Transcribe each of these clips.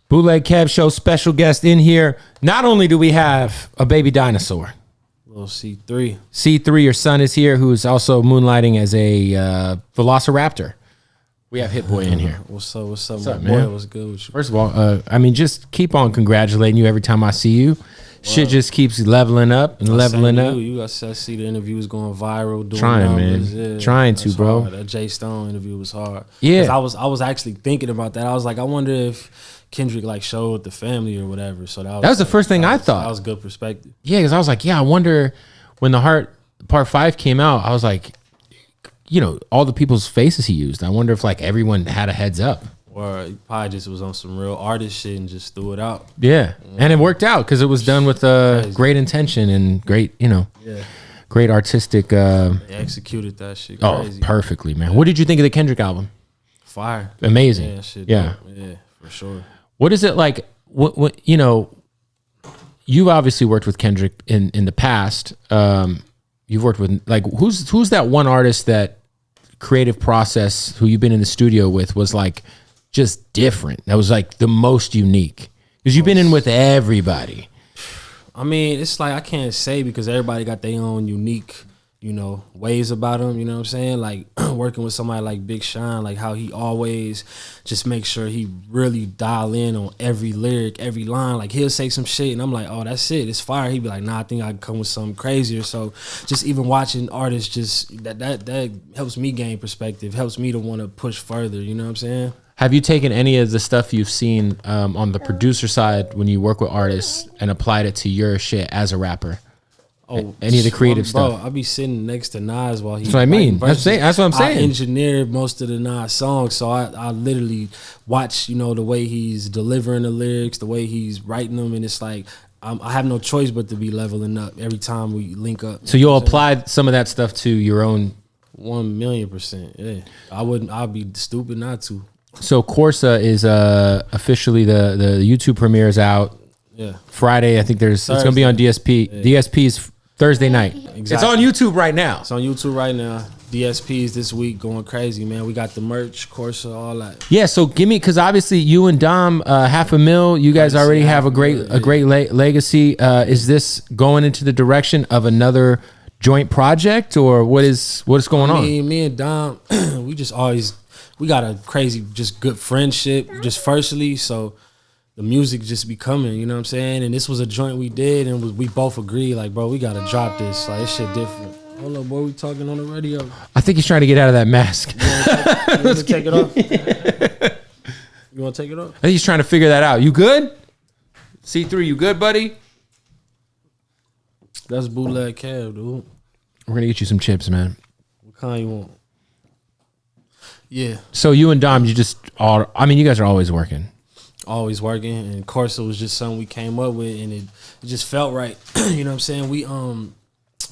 Bootleg Kev Show special guest in here. Not only do we have a baby dinosaur, little C3. C3, your son is here, who is also moonlighting as a velociraptor. We have Hit Boy in here. What's up? What's up, man? boy? What's good with you? First of all, I mean, just keep on congratulating you every time I see you. Shit just keeps leveling up and leveling up. I see the interviews going viral. Doing Trying, numbers. man. Yeah, Trying to, bro. Hard. That Jay Stone interview was hard. Yeah. 'Cause I was actually thinking about that. I was like, I wonder if Kendrick like showed the family or whatever. So that was the first thing I thought. That was good perspective. Yeah, because I was like, I wonder when The Heart Part 5 came out, I was like, all the people's faces he used. I wonder if like everyone had a heads up. Or he probably just was on some real artist shit and just threw it out. Yeah. And it worked out because it was done with great intention and great, great artistic. They executed that shit crazy. Perfectly, man. What did you think of the Kendrick album? Fire. Amazing. Yeah, shit. Yeah. Yeah, for sure. What is it like? What you've obviously worked with Kendrick in the past. You've worked with like who's that one artist that creative process who you've been in the studio with was like just different? That was like the most unique because you've been in with everybody. I mean, it's like I can't say because everybody got their own unique, ways about them. You know what I'm saying? Like working with somebody like Big Sean, like how he always just makes sure he really dial in on every lyric, every line. Like he'll say some shit and I'm like, oh, that's it. It's fire. He'd be like, nah, I think I can come with something crazier. So just even watching artists, just that helps me gain perspective, helps me to want to push further. You know what I'm saying? Have you taken any of the stuff you've seen on the producer side when you work with artists and applied it to your shit as a rapper? Oh, any of the creative bro, stuff? I'll be sitting next to Nas while he. That's what I mean. That's what I'm saying. I engineered most of the Nas songs, so I literally watch, the way he's delivering the lyrics, the way he's writing them, and it's like I have no choice but to be leveling up every time we link up. So you'll apply some of that stuff to your own. 1,000,000%. Yeah, I'd be stupid not to. So Corsa is officially the YouTube premiere is out. Yeah, Friday. I think it's gonna be on DSP. Yeah. DSP's Thursday night. Exactly. It's on YouTube right now. It's on YouTube right now. DSP's this week going crazy, man. We got the merch, Corsa, all that. Yeah, so give me, because obviously you and Dom, $500,000. You guys already have a great legacy. Is this going into the direction of another joint project, or what is going on? Me and Dom, we got a crazy, just good friendship, just firstly, so the music just be coming, you know what I'm saying? And this was a joint we did, and we both agreed, like, bro, we gotta drop this. Like, this shit different. Hold up, boy, we talking on the radio. I think he's trying to get out of that mask. You want to take it off? You want to take it off? I think he's trying to figure that out. You good? C3, you good, buddy? That's Bootleg Kev, dude. We're gonna get you some chips, man. What kind you want? Yeah. So you and Dom, you guys are always working. Always working, and of course it was just something we came up with, and it just felt right. You know what I'm saying? We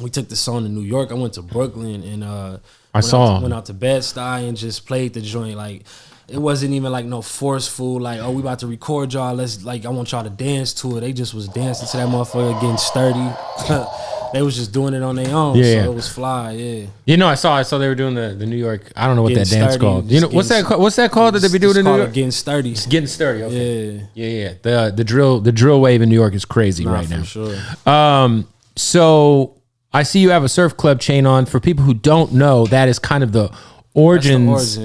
took the song to New York. I went to Brooklyn and went out to Bed-Stuy and just played the joint. Like it wasn't even like no forceful, like, oh, we about to record y'all. I want y'all to dance to it. They just was dancing to that motherfucker, getting sturdy. They was just doing it on their own, so it was fly, yeah. I saw they were doing the New York. I don't know what getting that dance sturdy, called. What's that called that they be doing in New York? Getting sturdy. It's getting sturdy. Okay. Yeah. The drill wave in New York is crazy right now. For sure. So I see you have a surf club chain on. For people who don't know, that is kind of the origins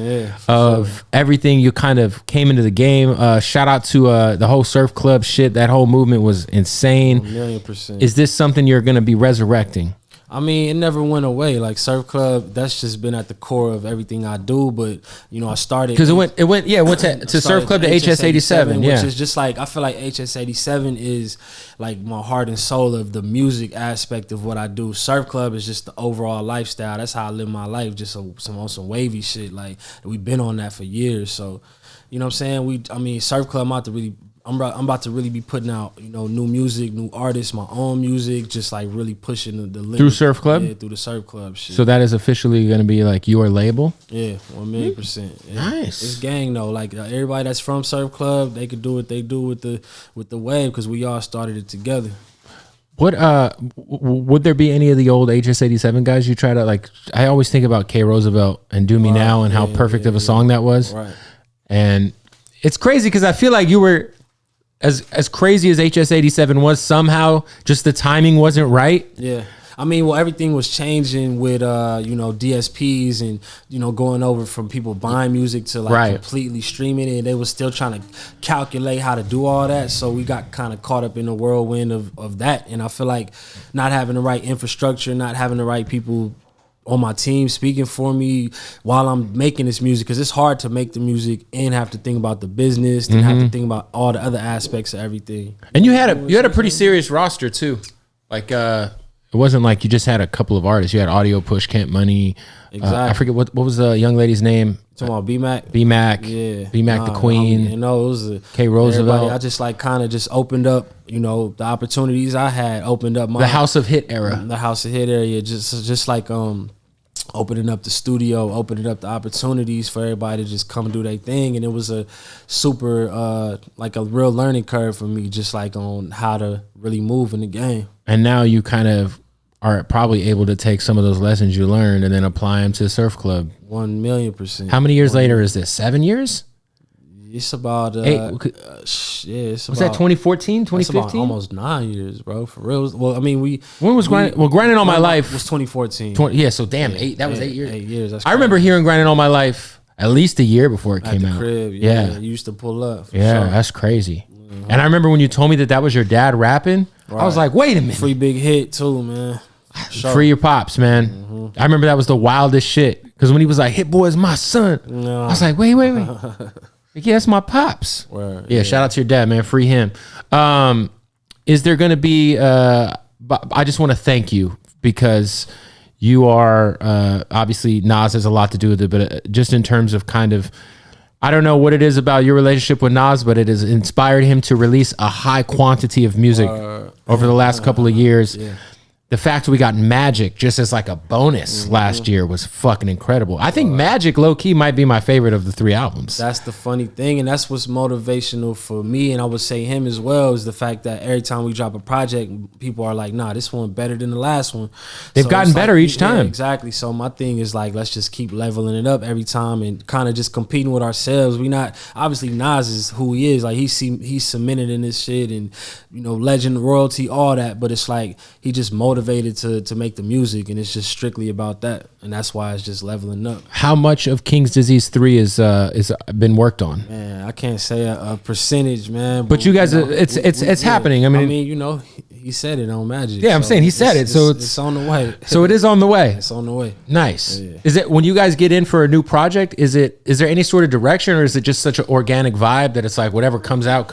of everything. You kind of came into the game. Shout out to the whole surf club shit. That whole movement was insane. 1,000,000%. Is this something you're going to be resurrecting? I mean, it never went away. Like surf club, that's just been at the core of everything I do. But I started because it went to surf club to HS87, which is just like I feel like HS87 is like my heart and soul of the music aspect of what I do. Surf club is just the overall lifestyle. That's how I live my life, just some wavy shit. Like we've been on that for years. So you know what I'm saying? Surf club, I'm about to really be putting out, new music, new artists, my own music, just like really pushing the through Surf Club. Yeah, through the Surf Club shit. So that is officially going to be like your label. Yeah, 1,000,000%. Yeah. Nice. It's gang though. Like everybody that's from Surf Club, they could do what they do with the wave because we all started it together. What would there be any of the old HS87 guys you try to like? I always think about K Roosevelt and Do Me Now and how perfect of a song that was. Right. And it's crazy because I feel like you were as crazy as HS87 was, somehow just the timing wasn't right. Yeah. I mean, well, everything was changing with, DSPs and, going over from people buying music to like completely streaming it. They was still trying to calculate how to do all that. So we got kind of caught up in the whirlwind of that. And I feel like not having the right infrastructure, not having the right people on my team speaking for me while I'm making this music, because it's hard to make the music and have to think about the business and have to think about all the other aspects of everything. And you had a pretty serious roster too. Like, it wasn't like you just had a couple of artists. You had Audio Push, Camp Money. Exactly. I forget what was the young lady's name. Talking about B-Mac? B-Mac. Yeah. B-Mac the Queen. It was K. Roosevelt. I just like kind of just opened up, the opportunities I had, opened up the House of Hit era. The House of Hit area. Just like opening up the studio, opening up the opportunities for everybody to just come do their thing. And it was a super, like a real learning curve for me, just like on how to really move in the game. And now you kind of are probably able to take some of those lessons you learned and then apply them to Surf Club. 1,000,000%. How many years later is this? 7 years? It's about was that 2014, 2015? Almost 9 years, bro. For real. Well, I mean, when was Grinding? Well, Grinding All My Life was 2014. So damn, 8. That was 8 years. 8 years. That's I remember hearing Grinding All My Life at least a year before it came out. Crib, yeah. You used to pull up. Yeah, sure. That's crazy. Mm-hmm. And I remember when you told me that was your dad rapping. Right. I was like, wait a minute. Free Big Hit too, man. Sure. Free your pops, man. Mm-hmm. I remember that was the wildest shit. Because when he was like, Hit Boy is my son. No. I was like, wait. Like, yeah, that's my pops. Word, yeah, shout out to your dad, man. Free him. Is there going to be, I just want to thank you because you are, obviously Nas has a lot to do with it, but just in terms of kind of, I don't know what it is about your relationship with Nas, but it has inspired him to release a high quantity of music over the last couple of years. Yeah. The fact we got Magic just as like a bonus last year was fucking incredible. I think Magic low key might be my favorite of the 3 albums. That's the funny thing, and that's what's motivational for me, and I would say him as well, is the fact that every time we drop a project, people are like, nah, this one better than the last one. They've gotten better each time. Yeah, exactly. So my thing is like, let's just keep leveling it up every time and kind of just competing with ourselves. We not, obviously Nas is who he is. Like he's cemented in this shit and, legend, royalty, all that, but it's like he just motivated to make the music, and it's just strictly about that, and that's why it's just leveling up. How much of King's Disease 3 is been worked on? Man, I can't say a percentage, man. But you guys, it's happening. I mean, he said it on Magic. Yeah, I'm saying he said it, so it's on the way. So it is on the way. It's on the way. Nice. Yeah. Is it when you guys get in for a new project? Is there any sort of direction, or is it just such an organic vibe that it's like whatever comes out?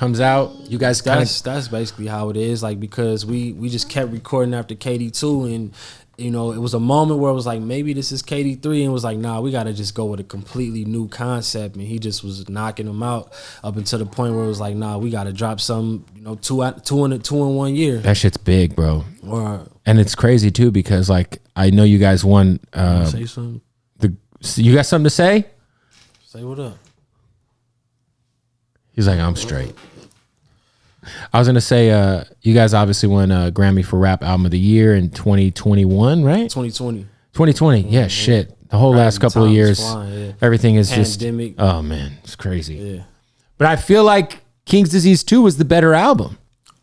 You guys that's basically how it is. Like because we just kept recording after KD2, and it was a moment where it was like maybe this is KD3, and it was like nah, we gotta just go with a completely new concept, and he just was knocking them out up until the point where it was like nah, we gotta drop some two in 1 year. That shit's big, bro. And it's crazy too because like I know you guys won. Say something. You got something to say? Say what up. He's like, I'm straight. I was gonna say, you guys obviously won a Grammy for Rap Album of the Year in 2021, right? 2020. Yeah, shit. The whole last couple of years, everything is Pandemic. Just. Oh man, it's crazy. Yeah. But I feel like King's Disease 2 was the better album.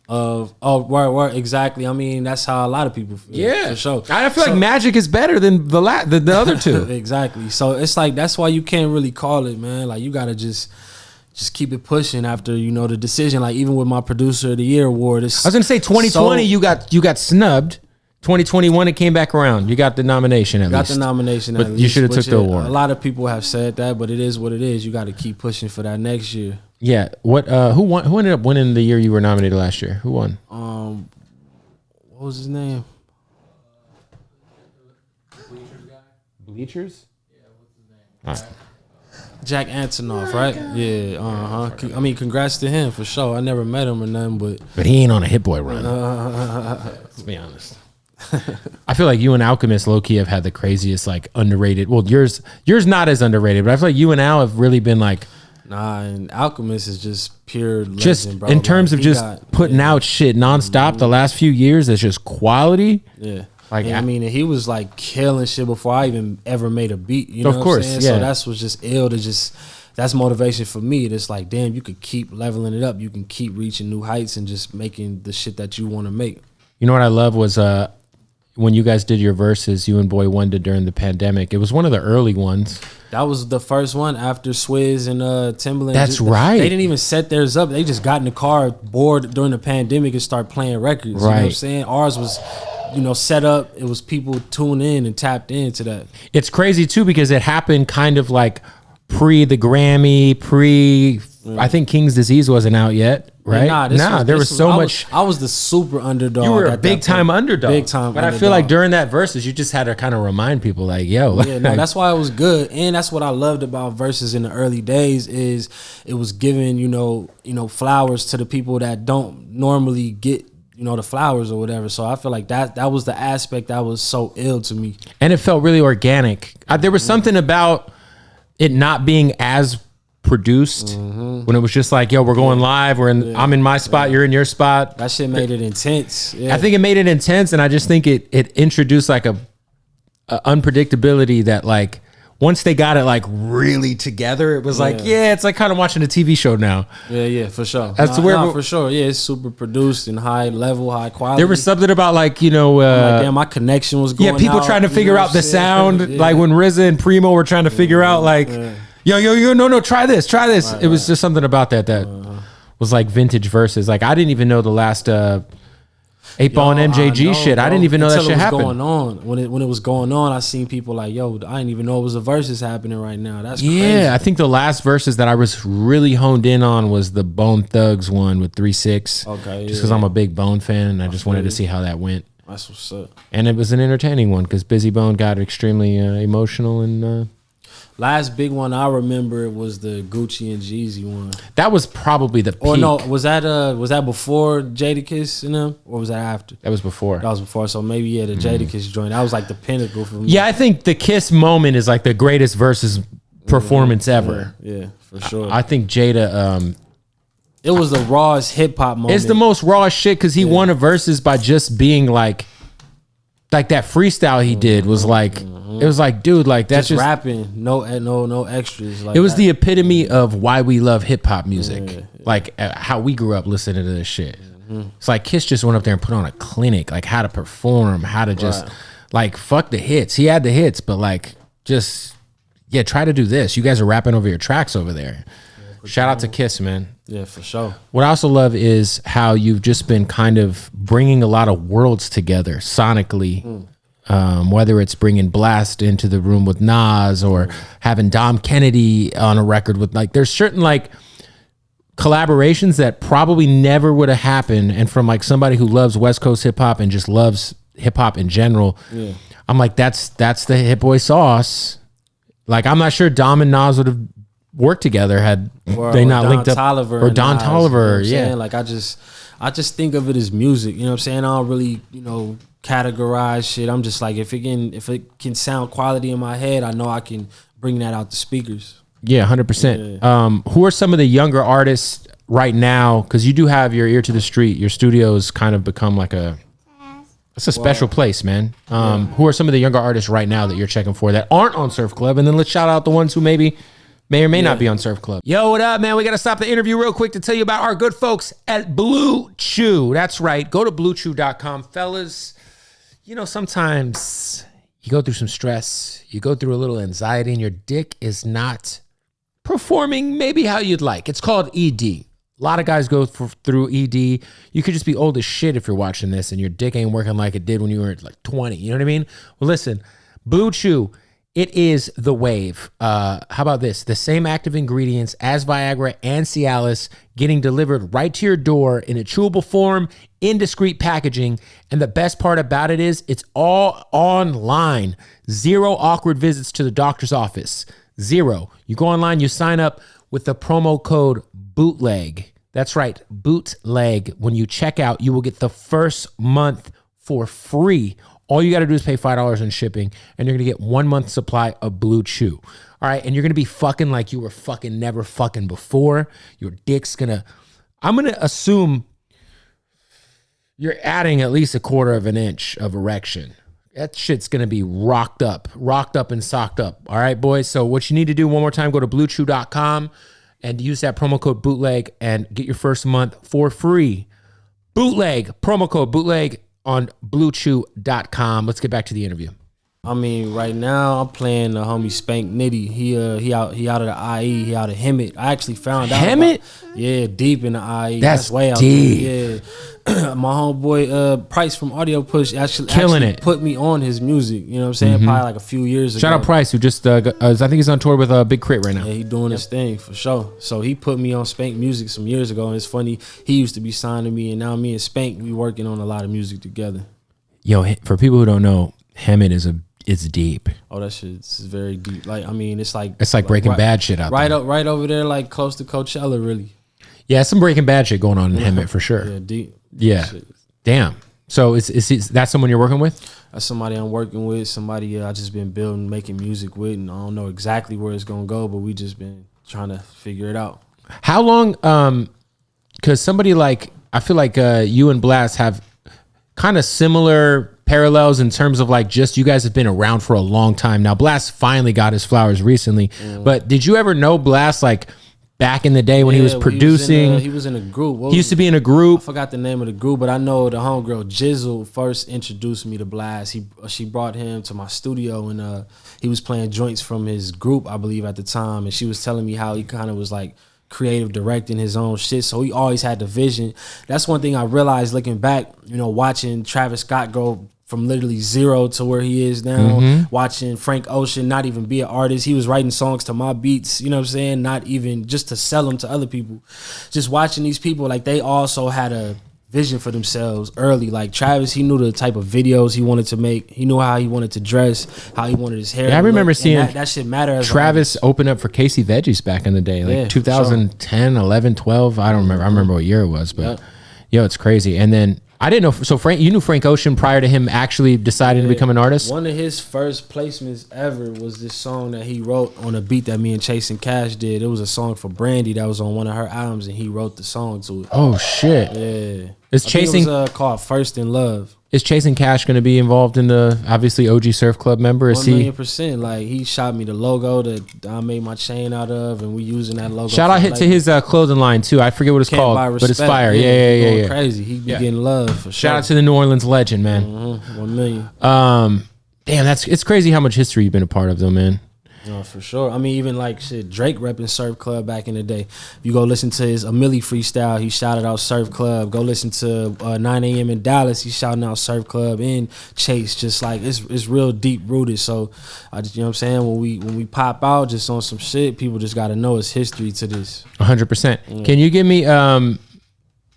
Exactly. I mean, that's how a lot of people feel. Yeah, for sure. I feel like Magic is better than the other two. Exactly. So it's like that's why you can't really call it, man. Like you gotta just keep it pushing after the decision. Like even with my Producer of the Year award, I was gonna say 2020 you got snubbed. 2021 it came back around. You got the nomination at least. Got the nomination, but you should have took the award. A lot of people have said that, but it is what it is. You got to keep pushing for that next year. Yeah. What? Who won? Who ended up winning the year you were nominated last year? Who won? What was his name? Bleachers? Yeah. What's his name? Jack Antonoff, right? Yeah. I mean, congrats to him for sure. I never met him or nothing, but he ain't on a Hit Boy run. Let's be honest. I feel like you and Alchemist low-key have had the craziest like underrated. Well, yours not as underrated, but I feel like you and Al have really been like. Nah, and Alchemist is just pure legend, just bro. In terms of just putting out shit nonstop the last few years, that's just quality. Yeah. Like, and, I mean, he was like killing shit before I even ever made a beat. You know of course, what I'm saying? yeah. So that's was just ill to just. That's motivation for me. It's like, damn, you could keep leveling it up. You can keep reaching new heights and just making the shit that you want to make. You know what I love was when you guys did your verses, you and Boy Wonder during the pandemic. It was one of the early ones. That was the first one after Swizz and Timbaland. That's right. They didn't even set theirs up. They just got in the car bored during the pandemic and start playing records. Right. You know what I'm saying? Ours was, set up. It was people tuned in and tapped into that. It's crazy too because it happened kind of like pre the Grammy, I think King's Disease wasn't out yet, right? There was so much. I was the super underdog. You were a big time underdog. Big time But underdog. I feel like during that verses, you just had to kind of remind people like, yo. Yeah, no, that's why it was good. And that's what I loved about Versus in the early days is it was giving, flowers to the people that don't normally get the flowers or whatever. So I feel like that was the aspect that was so ill to me. And it felt really organic. There was something about it not being as produced when it was just like, yo, we're going live. I'm in my spot. You're in your spot. That shit made it intense. Yeah. I think it made it intense. And I just think it introduced like a unpredictability that like, once they got it like really together, it was like, it's like kind of watching a TV show now. Yeah, for sure. For sure. Yeah, it's super produced and high level, high quality. There was something about like, damn, my connection was going people out, trying to figure out the sound. Like when RZA and Primo were trying to figure out like, yo, no, try this. Right, it was just something about that was like vintage verses. Like I didn't even know the last 8Ball and MJG shit. I didn't even know that shit happened. Going on when it was going on, I seen people like, yo, I didn't even know it was a versus happening right now. That's crazy. Yeah, I think the last verses that I was really honed in on was the Bone Thugs one with 3 6. Okay, just because I'm a big Bone fan and I just wanted to see how that went. That's what's up. And it was an entertaining one because Busy Bone got extremely emotional and. Last big one I remember was the Gucci and Jeezy one. That was probably the peak. Or no, was that before Jadakiss and them, or was that after? That was before. That was before. So maybe the Jadakiss joint. That was like the pinnacle for me. Yeah, I think the Kiss moment is like the greatest versus performance ever. Yeah, for sure. I think Jada. It was the rawest hip hop moment. It's the most raw shit because he won a versus by just being like that freestyle he did was like. It was like, dude, like that's just rapping, no extras. Like it was the epitome of why we love hip hop music, like how we grew up listening to this shit. It's like Kiss just went up there and put on a clinic, like how to perform, how to just like fuck the hits. He had the hits, but like just try to do this. You guys are rapping over your tracks over there. Shout out to Kiss, man. Yeah, for sure. What I also love is how you've just been kind of bringing a lot of worlds together sonically. Whether it's bringing Blast into the room with Nas or having Dom Kennedy on a record with like, there's certain like collaborations that probably never would have happened. And from like somebody who loves West Coast hip hop and just loves hip hop in general, I'm like, that's the Hit Boy sauce. Like, I'm not sure Dom and Nas would have worked together had they not linked up. Or Don Toliver. Yeah. Like I just think of it as music. You know what I'm saying? I don't really, categorize shit. I'm just like, if it can sound quality in my head, I know I can bring that out the speakers. Yeah, 100%. Who are some of the younger artists right now? Because you do have your ear to the street. Your studio's kind of become like it's a special place, man. Who are some of the younger artists right now that you're checking for that aren't on Surf Club? And then let's shout out the ones who may or may not be on Surf Club. Yo, what up, man? We got to stop the interview real quick to tell you about our good folks at Blue Chew. That's right. Go to bluechew.com, fellas. Sometimes you go through some stress, you go through a little anxiety, and your dick is not performing maybe how you'd like. It's called ED. A lot of guys go through ED. You could just be old as shit if you're watching this and your dick ain't working like it did when you were like 20. You know what I mean? Well, listen, Blue Chew, it is the wave. How about this? The same active ingredients as Viagra and Cialis getting delivered right to your door in a chewable form, in discreet packaging. And the best part about it is it's all online. 0 awkward visits to the doctor's office. 0. You go online, you sign up with the promo code BOOTLEG. That's right, BOOTLEG. When you check out, you will get the first month for free. All you got to do is pay $5 in shipping, and you're going to get 1 month supply of Blue Chew. All right, and you're going to be fucking like you were fucking never fucking before. Your dick's going to... I'm going to assume you're adding at least 1/4 of an inch of erection. That shit's gonna be rocked up and socked up. All right, boys. So what you need to do one more time, go to bluechew.com and use that promo code bootleg and get your first month for free. Bootleg, promo code bootleg on bluechew.com. Let's get back to the interview. I mean, right now I'm playing the homie Spank Nitty. He out of the IE. He out of Hemet. I actually found out. Hemet? Yeah, deep in the IE. That's way out deep. there. Yeah. My homeboy Price from Audio Push actually it. put me on his music. You know what I'm saying? Probably like a few years ago. Shout out Price, who just I think he's on tour with Big Crit right now. Yeah, he doing his thing for sure. So he put me on Spank Music some years ago, and it's funny. He used to be signed to me, and now me and Spank we working on a lot of music together. Yo, for people who don't know, Hemet it's deep. Oh, that shit's very deep. Like, I mean, it's like Breaking Bad shit out there. Right over there, like close to Coachella, really. Yeah, some Breaking Bad shit going on in Hemet for sure. Yeah, deep. Yeah. Shit. Damn. So is that someone you're working with? That's somebody I'm working with. Somebody I just been building, making music with, and I don't know exactly where it's gonna go, but we just been trying to figure it out. How long? Because somebody like I feel like you and Blast have kind of similar parallels in terms of like just you guys have been around for a long time now. Blast finally got his flowers recently, but did you ever know Blast like back in the day when he was producing? He was in a group. He used to be in a group. I forgot the name of the group, but I know the homegirl Jizzle first introduced me to Blast. She brought him to my studio, and he was playing joints from his group, I believe, at the time, and she was telling me how he kind of was like creative directing his own shit, so he always had the vision. That's one thing I realized looking back, you know, watching Travis Scott go from literally zero to where he is now, watching Frank Ocean not even be an artist. He was writing songs to my beats, you know what I'm saying? Not even just to sell them to other people. Just watching these people, like they also had a vision for themselves early. Like Travis, he knew the type of videos he wanted to make. He knew how he wanted to dress, how he wanted his hair. Yeah, I remember seeing that shit matter. Travis open up for Casey Veggies back in the day, like 2010, sure. 11, 12. I don't remember. I remember what year it was, but yo, it's crazy. And then I didn't know. So Frank, you knew Frank Ocean prior to him actually deciding to become an artist? One of his first placements ever was this song that he wrote on a beat that me and Chase and Cash did. It was a song for Brandy that was on one of her albums, and he wrote the song to it. Oh shit! Yeah, it was called First in Love. Is Chase and Cash going to be involved in the obviously OG Surf Club member? Is 1,000,000%. Like he shot me the logo that I made my chain out of, and we using that logo. Shout out to his clothing line too. I forget what it's called, but it's fire. Yeah. Crazy. He be getting love for sure. Shout out to the New Orleans legend, man. 1 million. Damn, it's crazy how much history you've been a part of, though, man. No, for sure. I mean, even like shit, Drake repping Surf Club back in the day. If you go listen to his Millie freestyle, he shouted out Surf Club. Go listen to 9 a.m. in Dallas, he's shouting out Surf Club and Chase. Just like it's real deep rooted. So I just, you know what I'm saying, when we pop out just on some shit, people just got to know it's history to this. 100%. Can you give me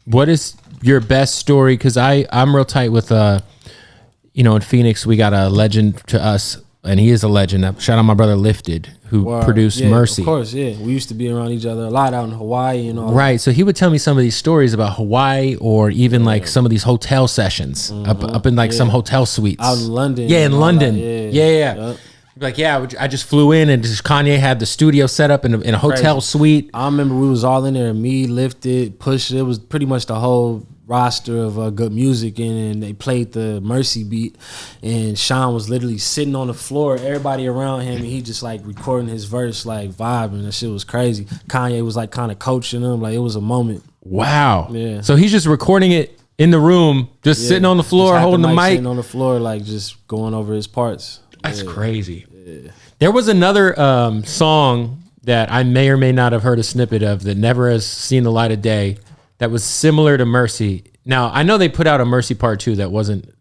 what is your best story? Because I'm real tight with in Phoenix we got a legend to us. And he is a legend. Shout out my brother Lifted, who produced Mercy. Of course, yeah. We used to be around each other a lot out in Hawaii and all. Right. So he would tell me some of these stories about Hawaii, or even like some of these hotel sessions up in like some hotel suites out in London. Yeah, in London. Yeah. Like, I just flew in and just Kanye had the studio set up in a hotel suite. I remember we was all in there. Me, Lifted, Push. It was pretty much the whole roster of good music, and they played the Mercy beat, and Sean was literally sitting on the floor, everybody around him, and he just like recording his verse, like vibing. That shit was crazy. Kanye was like kind of coaching him. Like it was a moment. Wow. Yeah. So he's just recording it in the room, just sitting on the floor, holding the mic. Sitting on the floor, like just going over his parts. That's crazy. Yeah. There was another song that I may or may not have heard a snippet of that never has seen the light of day that was similar to Mercy. Now, I know they put out a Mercy Part 2 that wasn't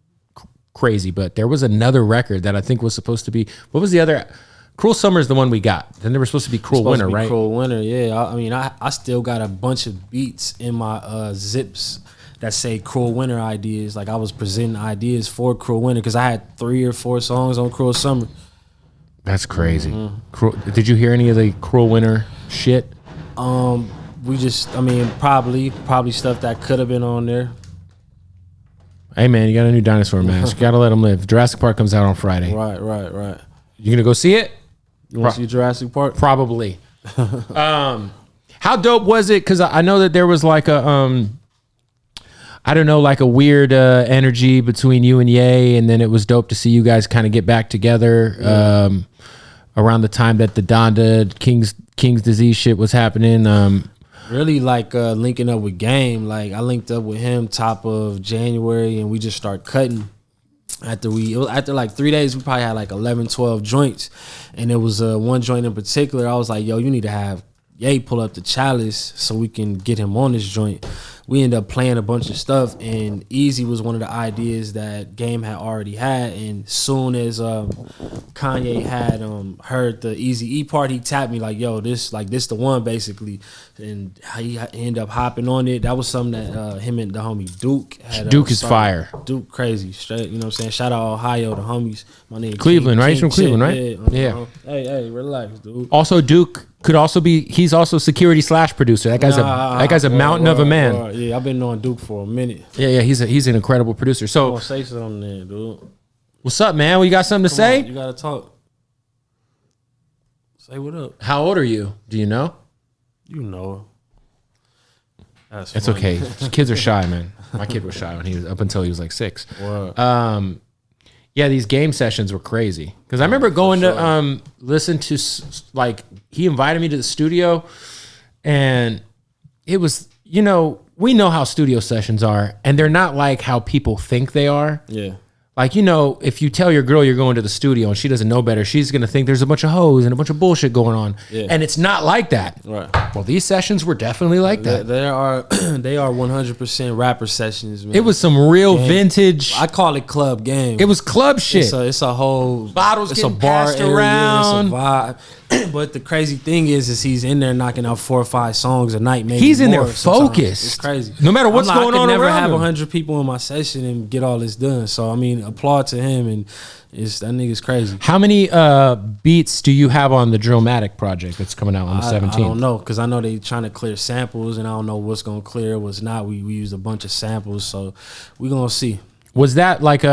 crazy, but there was another record that I think was supposed to be, what was the other? Cruel Summer is the one we got. Then there was supposed to be Cruel Winter, right? Cruel Winter, yeah. I mean, I still got a bunch of beats in my zips that say Cruel Winter ideas. Like I was presenting ideas for Cruel Winter because I had 3 or 4 songs on Cruel Summer. That's crazy. Did you hear any of the Cruel Winter shit? We just, I mean, probably stuff that could have been on there. Hey man, you got a new dinosaur mask. You gotta let them live. Jurassic Park comes out on Friday. Right. You gonna go see it? You want to see Jurassic Park? Probably. How dope was it? Because I know that there was like a I don't know, like a weird energy between you and Ye, and then it was dope to see you guys kind of get back together around the time that the Donda King's disease shit was happening. Really like linking up with Game. Like I linked up with him top of January, and we just start cutting. After like 3 days, we probably had like 11, 12 joints, and there was one joint in particular. I was like, yo, you need to have Ye pull up the Chalice so we can get him on this joint. We ended up playing a bunch of stuff, and Easy was one of the ideas that Game had already had. And soon as Kanye had heard the Easy E part, he tapped me like, yo, this the one basically. And he ended up hopping on it. That was something that him and the homie Duke had. Duke is fire. Duke crazy, straight, you know what I'm saying? Shout out Ohio, the homies. My name Cleveland, right? He's from Cleveland, right? Yeah. Hey, relax, dude. Also, Duke could also be, he's also security / producer. That guy's a mountain of a man. Yeah, I've been knowing Duke for a minute. Yeah, he's an incredible producer. So, I'm gonna say something there, dude. What's up, man? You got something to say? You gotta talk. Say what up. How old are you? Do you know? You know. It's okay. Kids are shy, man. My kid was shy when he was up until he was like 6. Wow. Yeah, these game sessions were crazy because I remember going to listen to, like, he invited me to the studio, and it was, you know, we know how studio sessions are, and they're not like how people think they are. Yeah. Like, you know, if you tell your girl you're going to the studio and she doesn't know better, she's going to think there's a bunch of hoes and a bunch of bullshit going on. Yeah. And it's not like that. Right. Well, these sessions were definitely like that. They are 100% rapper sessions, man. It was some real vintage. I call it club game. It was club shit. It's a whole bottles it's getting a bar passed area, around. It's a vibe. But the crazy thing is he's in there knocking out 4 or 5 songs a night. Maybe he's in there sometimes. focused. It's crazy. No matter what's going on I could never around have him. 100 people in my session and get all this done. So I mean, applaud to him, and that nigga's crazy. How many beats do you have on the Drillmatic project that's coming out on the 17th? I don't know, because I know they trying to clear samples, and I don't know what's gonna clear, what's not. We used a bunch of samples, so we gonna see. Was that like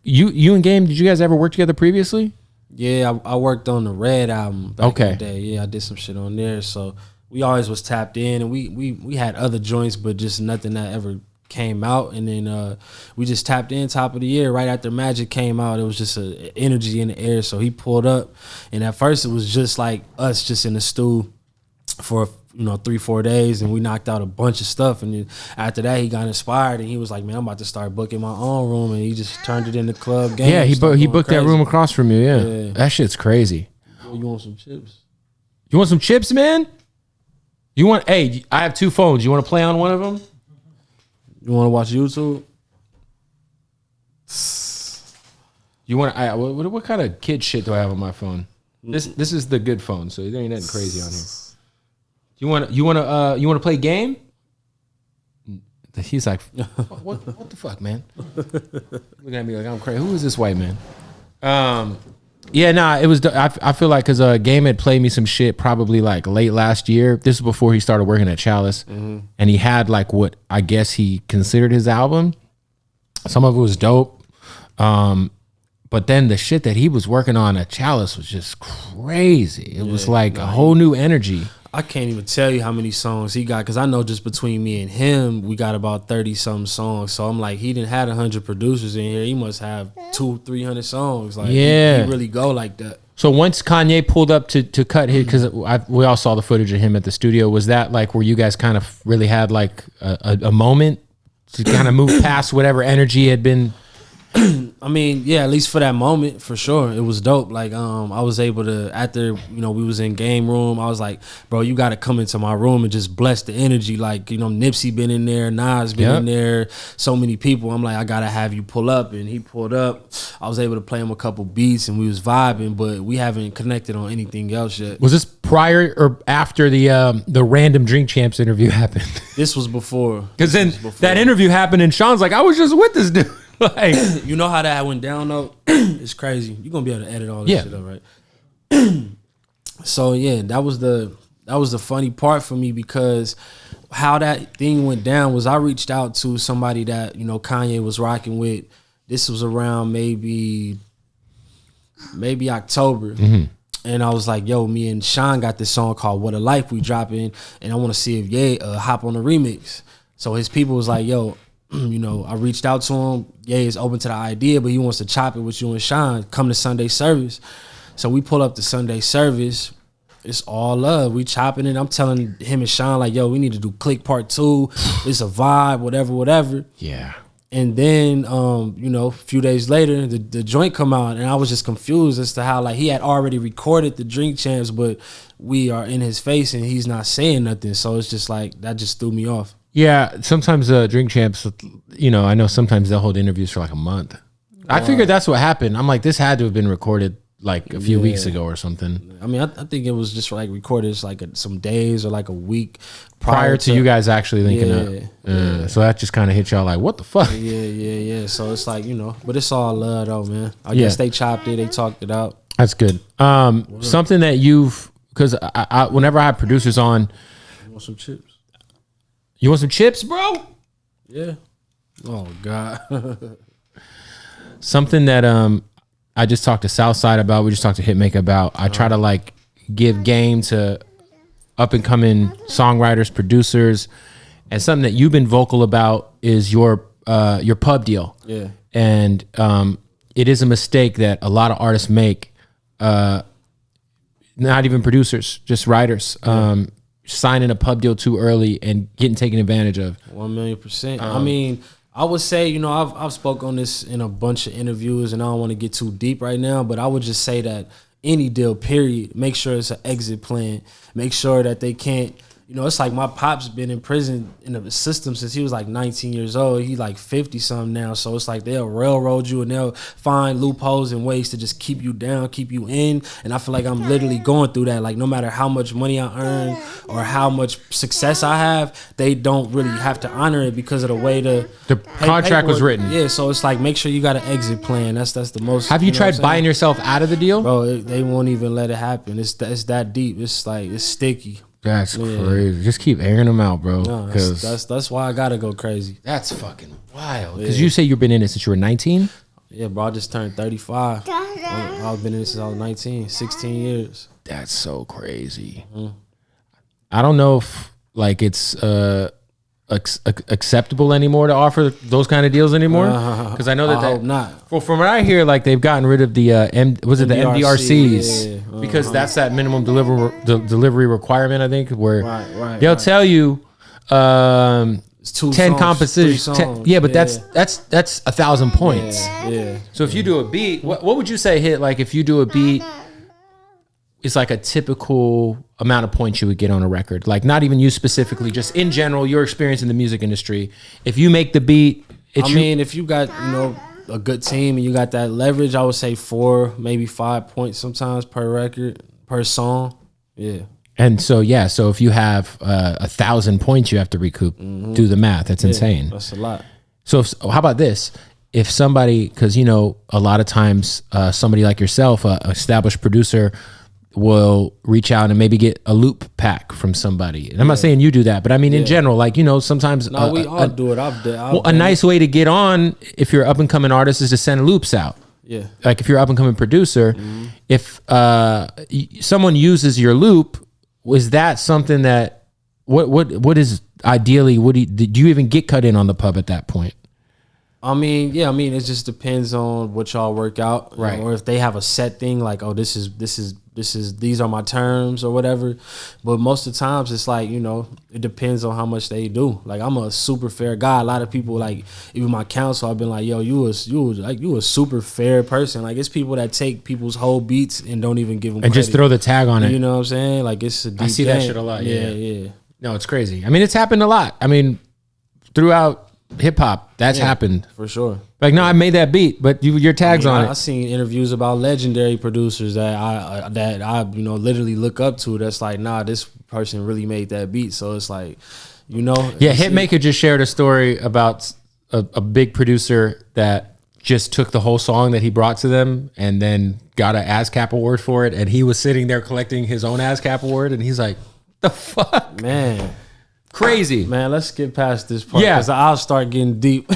you and Game? Did you guys ever work together previously? Yeah, I worked on the Red album back in the day. Yeah, I did some shit on there. So we always was tapped in, and we had other joints, but just nothing that ever came out. And then we just tapped in top of the year right after Magic came out. It was just an energy in the air. So he pulled up, and at first it was just like us just in the stew for 3-4 days, and we knocked out a bunch of stuff. And then after that, he got inspired, and he was like, man, I'm about to start booking my own room. And he just turned it into club game. Yeah, he booked that room across from you. Yeah. That shit's crazy. You want some chips? You want some chips, man? Hey, I have 2 phones. You want to play on one of them? You want to watch YouTube? You want to? What kind of kid shit do I have on my phone? This is the good phone, so there ain't nothing crazy on here. You want to play game? He's like, what the fuck, man? Looking at me like I'm crazy. Who is this white man? Yeah, nah, it was. I feel like because Game had played me some shit probably like late last year. This was before he started working at Chalice, and he had like what I guess he considered his album. Some of it was dope, but then the shit that he was working on at Chalice was just crazy. It was like a whole new energy. I can't even tell you how many songs he got, because I know just between me and him, we got about 30-something songs. So I'm like, he didn't have 100 producers in here. He must have 200-300 songs. Like, he really go like that. So once Kanye pulled up to cut his, because we all saw the footage of him at the studio, was that like where you guys kind of really had like a moment to kind of move past whatever energy had been? I mean, yeah, at least for that moment, for sure, it was dope. Like, I was able to, after, we was in game room, I was like, bro, you got to come into my room and just bless the energy. Like, Nipsey been in there, Nas been in there, so many people. I'm like, I got to have you pull up. And he pulled up. I was able to play him a couple beats, and we was vibing, but we haven't connected on anything else yet. Was this prior or after the random Drink Champs interview happened? This was before. Because then that interview happened, and Sean's like, I was just with this dude. Like, you know how that went down though? It's crazy. You're gonna be able to edit all this shit up, right? So yeah, that was the funny part for me, because how that thing went down was I reached out to somebody that Kanye was rocking with. This was around maybe October. And I was like, yo, me and Sean got this song called What a Life we dropping, and I want to see if Ye hop on the remix. So his people was like, yo, you know, I reached out to him. Yeah, he's open to the idea, but he wants to chop it with you and Sean. Come to Sunday service. So we pull up to Sunday service. It's all love. We chopping it. I'm telling him and Sean, like, yo, we need to do Click Part 2. It's a vibe, whatever. Yeah. And then, you know, a few days later, the joint come out, and I was just confused as to how, like, he had already recorded the Drink Champs, but we are in his face and he's not saying nothing. So it's just like, that just threw me off. Yeah, sometimes Drink Champs, you know, I know sometimes they'll hold interviews for like a month. I figured that's what happened. I'm like, this had to have been recorded like a few weeks ago or something. I mean, I think it was just like recorded like some days or like a week prior to you guys actually linking up. Yeah. So that just kind of hit y'all like, what the fuck? Yeah. So it's like, you know, but it's all love though, man. I guess they chopped it, they talked it out. That's good. Something that because I whenever I have producers on. You want some chips? You want some chips, bro? Yeah. Oh God. Something that I just talked to Southside about. We just talked to Hitmaker about. I try to like give game to up and coming songwriters, producers, and something that you've been vocal about is your pub deal. Yeah. And it is a mistake that a lot of artists make. Not even producers, just writers. Signing a pub deal too early and getting taken advantage of. 1,000,000%. I mean, I would say, you know, I've spoke on this in a bunch of interviews, and I don't want to get too deep right now, but I would just say that any deal, period, make sure it's an exit plan. Make sure that they can't, you know, it's like my pop's been in prison in the system since he was like 19 years old. He like 50 something now. So it's like they'll railroad you and they'll find loopholes and ways to just keep you down, keep you in. And I feel like I'm literally going through that. Like no matter how much money I earn or how much success I have, they don't really have to honor it because of the way the contract was written. Yeah, so it's like make sure you got an exit plan. That's the most. Have you tried buying yourself out of the deal? Bro, they won't even let it happen. It's that deep. It's like it's sticky. That's crazy. Just keep airing them out, bro. No, that's why I gotta go crazy. That's fucking wild. Because you say you've been in it since you were 19? Yeah, bro. I just turned 35. I've been in it since I was 19, 16 years. That's so crazy. I don't know if like it's acceptable anymore to offer those kind of deals anymore. Because I know that I hope not. Well, from what I hear, like they've gotten rid of the the MDRCs because that's that minimum delivery requirement. I think where they'll tell you it's 10 compositions. But that's 1,000 points. Yeah. So if you do a beat, what would you say hit? Like if you do a beat, it's like a typical amount of points you would get on a record. Like not even you specifically, just in general, your experience in the music industry. If you make the beat, if you got, you know, a good team and you got that leverage, I would say 4, maybe 5 points sometimes per record, per song. Yeah. And so, so if you have 1,000 points you have to recoup, do the math. That's insane. That's a lot. So how about this? If somebody, because, you know, a lot of times somebody like yourself, an established producer, will reach out and maybe get a loop pack from somebody. And I'm not saying you do that, but I mean in general, like, you know, sometimes we all do it. A nice way to get on if you're an up and coming artist is to send loops out. Yeah. Like if you're an up and coming producer, if someone uses your loop, is that something that what is ideally do you even get cut in on the pub at that point? I mean, it just depends on what y'all work out, right? Or if they have a set thing, like, oh, this is these are my terms or whatever. But most of the times, it's like, you know, it depends on how much they do. Like I'm a super fair guy. A lot of people, like even my counsel, I've been like, yo, you a super fair person. Like it's people that take people's whole beats and don't even give them and credit. Just throw the tag on it. You know what I'm saying? Like it's a deep I see game. that shit a lot. Yeah. No, it's crazy. I mean, it's happened a lot. I mean, throughout hip hop, that's happened for sure. Like, no, I made that beat, but your tags on it. I seen interviews about legendary producers that I you know literally look up to. That's like, nah, this person really made that beat. So it's like, you know, Hitmaker just shared a story about a big producer that just took the whole song that he brought to them and then got an ASCAP award for it, and he was sitting there collecting his own ASCAP award, and he's like, the fuck, man. Crazy, man. Let's get past this part. Yeah, because I'll start getting deep.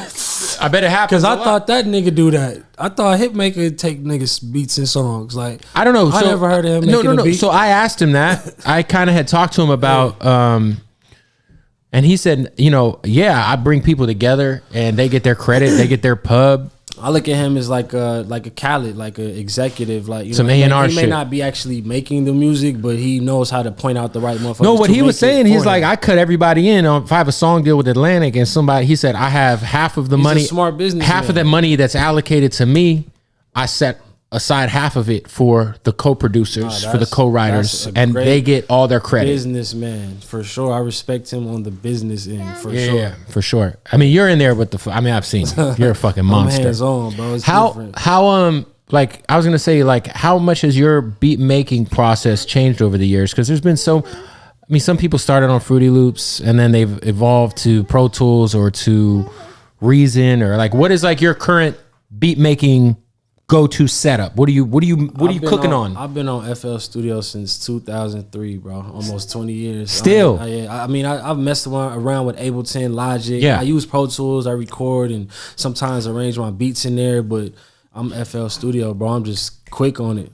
I bet it happens. Because I thought that nigga do that. I thought Hitmaker would take niggas beats and songs. Like I don't know. I never heard of him. No. So I asked him that. I kind of had talked to him about, and And he said, you know, yeah, I bring people together and they get their credit, they get their pub. I look at him as like a Khaled, like an executive, like, you Some know, A&R he may shit. not be actually making the music, but he knows how to point out the right motherfuckers. No, what to he was make it saying, for he's him. like, I cut everybody in on if I have a song deal with Atlantic and somebody, he said, I have half of the He's a money, smart businessman. half of that money that's allocated to me. I set aside half of it for the co-producers, for the that's- co-writers, that's a and great they get all their credit. businessman for sure. I respect him on the business end for Yeah, sure. yeah, for sure. I mean, you're in there with the. I mean, I've seen you. You're a fucking I'm monster. hands on, bro. It's How different. like I was gonna say, like, how much has your beat making process changed over the years? Because there's been so. I mean, some people started on Fruity Loops and then they've evolved to Pro Tools or to Reason, or like, what is like your current beat making go-to setup? What are you cooking on? I've been on FL Studio since 2003, bro. Almost 20 years. Still? I mean, I've messed around with Ableton, Logic. Yeah. I use Pro Tools. I record and sometimes arrange my beats in there, but I'm FL Studio, bro. I'm just quick on it.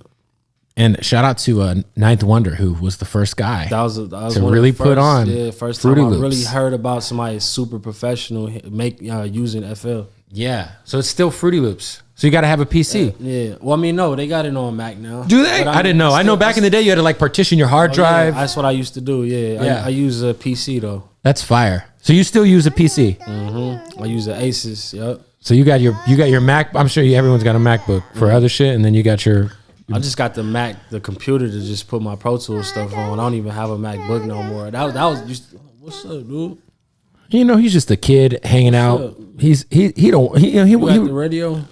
And shout out to Ninth Wonder, who was the first guy That was to one of the really put on first Fruity time I Loops. really heard about somebody super professional using FL. Yeah, so it's still Fruity Loops. So you got to have a PC. Yeah. Well, I mean, no, they got it on Mac now. Do they? But I didn't know. I know back in the day you had to like partition your hard drive. Yeah, that's what I used to do. Yeah. Yeah. I use a PC though. That's fire. So you still use a PC. I use the Asus. Yep. So you got your Mac. I'm sure everyone's got a MacBook for other shit, and then you got your. I just got the Mac, the computer to just put my Pro Tools stuff on. I don't even have a MacBook no more. That was just, what's up, dude? You know, he's just a kid hanging out. He don't he You got the radio?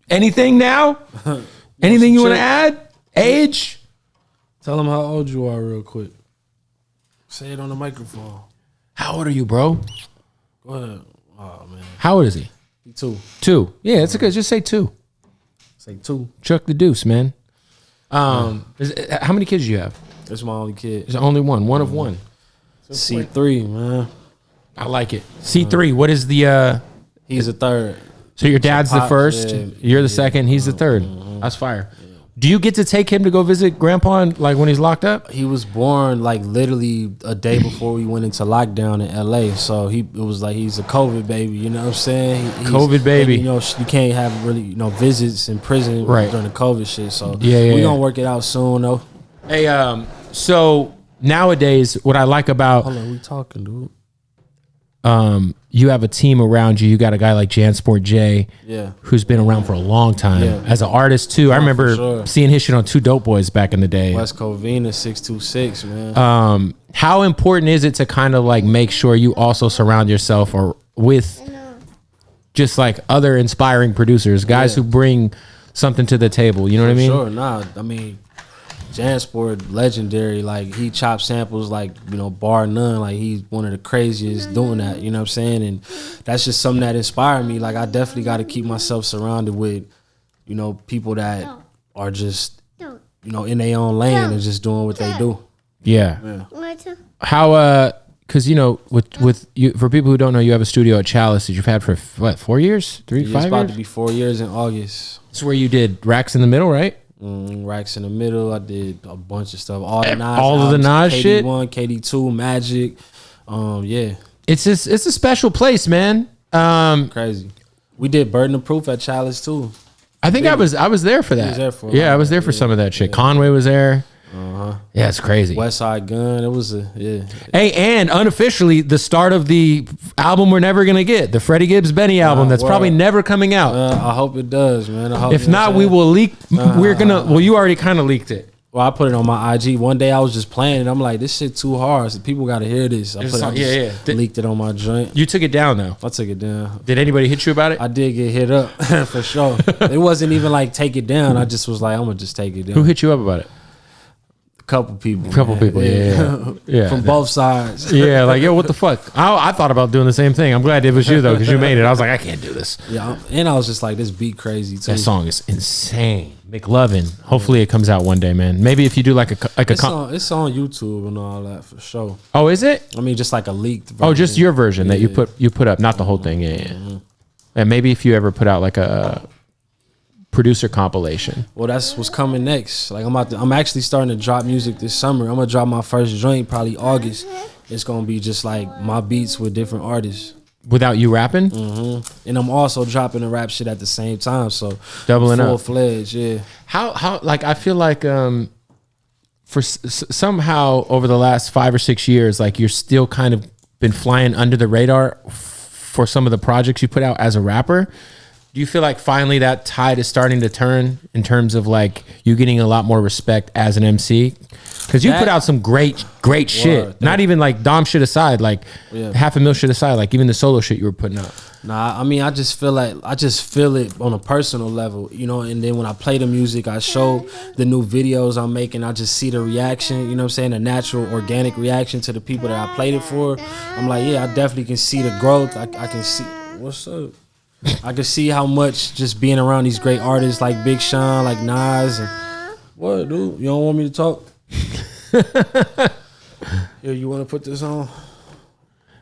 anything now? Anything you want to chip? add? Age? Tell them how old you are real quick. Say it on the microphone. How old are you, bro? Go ahead. Oh man, How old is he? he 2. 2. Yeah, it's good. Just say 2. Say 2. Chuck the deuce, man. How many kids do you have? That's my only kid. There's only one of one. C3, man. I like it. C3. What is the? He's a third. So your dad's the Pops, first. yeah. You're the second. He's the third. That's fire. Do you get to take him to go visit Grandpa like when he's locked up? He was born like literally a day before we went into lockdown in LA. So it was like he's a COVID baby. You know what I'm saying? COVID baby. You know, you can't have really visits in prison Right. during the COVID shit. So Yeah. we gonna work it out soon though. Hey, so nowadays, what I like about Hold on, we talking, dude. you have a team around you. You got a guy like Jansport J, Yeah. who's been around for a long time Yeah. as an artist too. I remember sure. seeing his shit on Two Dope Boys back in the day. West Covina 626, man. How important is it to kind of like make sure you also surround yourself or with just like other inspiring producers, guys who bring something to the table? You know what I mean? Sure, nah. I mean, Jansport, legendary. Like he chops samples, like bar none. Like he's one of the craziest doing that. You know what I'm saying? And that's just something that inspired me. Like I definitely got to keep myself surrounded with, people that are just, in their own lane and just doing what they do. Yeah. How because with you, for people who don't know, you have a studio at Chalice that you've had for what, 4 years, 3, It's 5 about years. to be 4 years in August. It's where you did Racks in the Middle, right? Racks in the Middle. I did a bunch of stuff. All the Nas, all of the Nas shit? KD1, KD2, Magic. Yeah, It's a special place, man. crazy. We did Burden of Proof at Chalice too. I think I was there for that. was there for a yeah, lot I was of there that, for some of that shit. Conway was there. Yeah, it's crazy. West Side Gun. It was yeah. Hey, and unofficially, the start of the album we're never gonna get, the Freddie Gibbs Benny album that's word. probably never coming out. I hope it does, man. I hope, If not, we will leak. We're gonna. Well, you already kind of leaked it. Well, I put it on my IG. One day I was just playing it. I'm like, this shit too hard. So people got to hear this. I just leaked it on my joint. You took it down though. I took it down. Did anybody hit you about it? I did get hit up for sure. It wasn't even like take it down. I just was like, I'm gonna just take it down. Who hit you up about it? A couple people. Couple man. people. Yeah. From both sides. Yeah, like, yo, what the fuck? I thought about doing the same thing. I'm glad it was you though, because you made it. I was like, I can't do this. Yeah, and I was just like, this beat crazy too. That song is insane. McLovin. Hopefully it comes out one day, man. Maybe if you do like a It's on YouTube and all that for sure. Oh, is it? I mean, just like a leaked version. Oh, just your version that you put up, not the whole thing. Yeah. And maybe if you ever put out like a producer compilation. Well, that's what's coming next. Like I'm actually starting to drop music this summer. I'm gonna drop my first joint probably August. it's gonna be just like my beats with different artists. Without you rapping? Mm-hmm. And I'm also dropping the rap shit at the same time, so doubling up, full-fledged. Yeah. How like I feel like for somehow over the last 5 or 6 years, like you're still kind of been flying under the radar for some of the projects you put out as a rapper. Do you feel like finally that tide is starting to turn in terms of like you getting a lot more respect as an MC? Because you put out some great shit. Not even like Dom shit aside, like $500,000 shit aside, like even the solo shit you were putting out. Nah, I mean, I just feel it on a personal level, you know, and then when I play the music, I show the new videos I'm making, I just see the reaction, you know what I'm saying, a natural, organic reaction to the people that I played it for. I'm like, yeah, I definitely can see the growth. I can see, what's up? I can see how much just being around these great artists like Big Sean, like Nas, and what, dude? You don't want me to talk? Here, you want to put this on?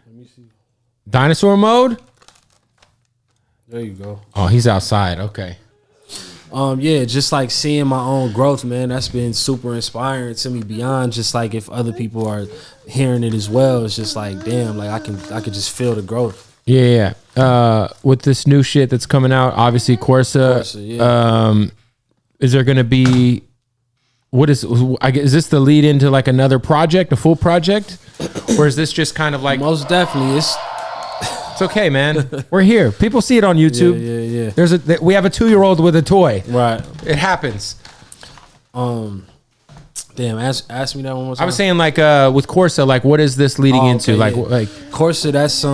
Let me see. Dinosaur mode? There you go. Oh, he's outside. Okay. Yeah, just like seeing my own growth, man. That's been super inspiring to me. Beyond just like if other people are hearing it as well, it's just like damn, like I could just feel the growth. Yeah. With this new shit that's coming out, obviously Corsa. Yeah. Is there gonna be? Is this the lead into like another project, a full project, or is this just kind of like? Most definitely, it's okay, man. We're here. People see it on YouTube. Yeah. We have a 2-year-old with a toy. Right. It happens. Damn. Ask me that one more time. I was saying like with Corsa, like what is this leading into? Like Corsa, that's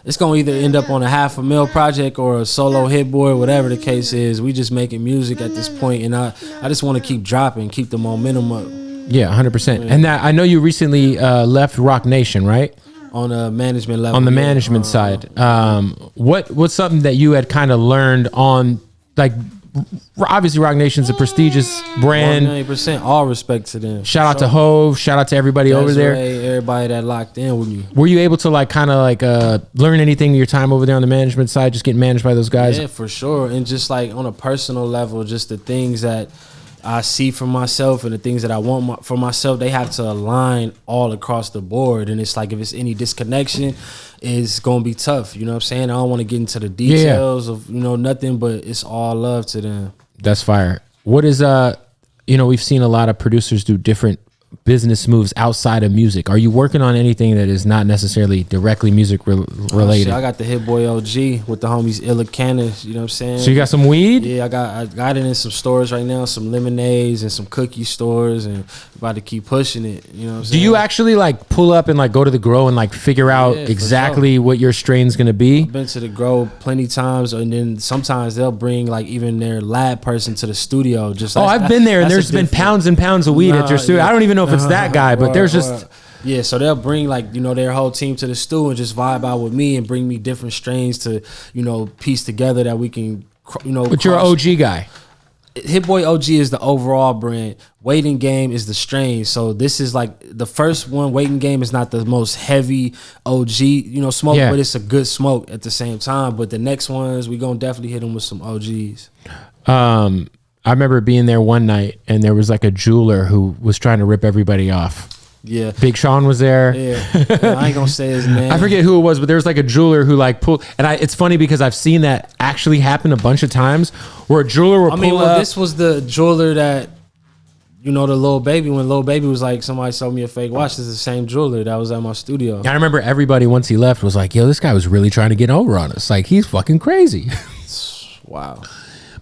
it's gonna either end up on a $500,000 project or a solo hit boy, whatever the case is. We just making music at this point, and I just want to keep dropping, keep the momentum up. Yeah, 100%. And that I know you recently left Rock Nation, right? On a management level. On the management side, what's something that you had kind of learned on, like, obviously Rock Nation's a prestigious brand. 100%. All respect to them. Shout out to Hove. Shout out to everybody over there. Everybody that locked in with me. Were you able to like kind of like learn anything in your time over there on the management side, just getting managed by those guys? Yeah, for sure. And just like on a personal level, just the things that I see for myself and the things that I want for myself, they have to align all across the board. And it's like if it's any disconnection, it's gonna be tough. You know what I'm saying? I don't want to get into the details of nothing, but it's all love to them. That's fire. What is we've seen a lot of producers do different business moves outside of music. Are you working on anything that is not necessarily directly music related? I got the Hit Boy OG with the homies Illa Cannis, you know what I'm saying? So you got some weed? Yeah, I got it in some stores right now, some lemonades and some cookie stores, and about to keep pushing it, you know what I'm saying? Do you actually like pull up and like go to the grow and like figure out exactly what your strain's gonna be? I've been to the grow plenty times, and then sometimes they'll bring like even their lab person to the studio. Just like, I've been there, and there's been pounds and pounds of weed at your studio. I don't even know if it's that guy, but there's just yeah. So they'll bring like their whole team to the stew and just vibe out with me and bring me different strains to piece together that we can But you're an OG guy. Hit Boy OG is the overall brand. Waiting Game is the strain. So this is like the first one. Waiting Game is not the most heavy OG smoke, but it's a good smoke at the same time. But the next ones we gonna definitely hit them with some OGs. I remember being there one night and there was like a jeweler who was trying to rip everybody off. Yeah. Big Sean was there. Yeah. I ain't gonna say his name. I forget who it was, but there was like a jeweler who like pulled, and it's funny because I've seen that actually happen a bunch of times where a jeweler will pull up. This was the jeweler that, the Lil Baby, when Lil Baby was like, somebody sold me a fake watch. This is the same jeweler that was at my studio. I remember everybody once he left was like, yo, this guy was really trying to get over on us. Like, he's fucking crazy. Wow.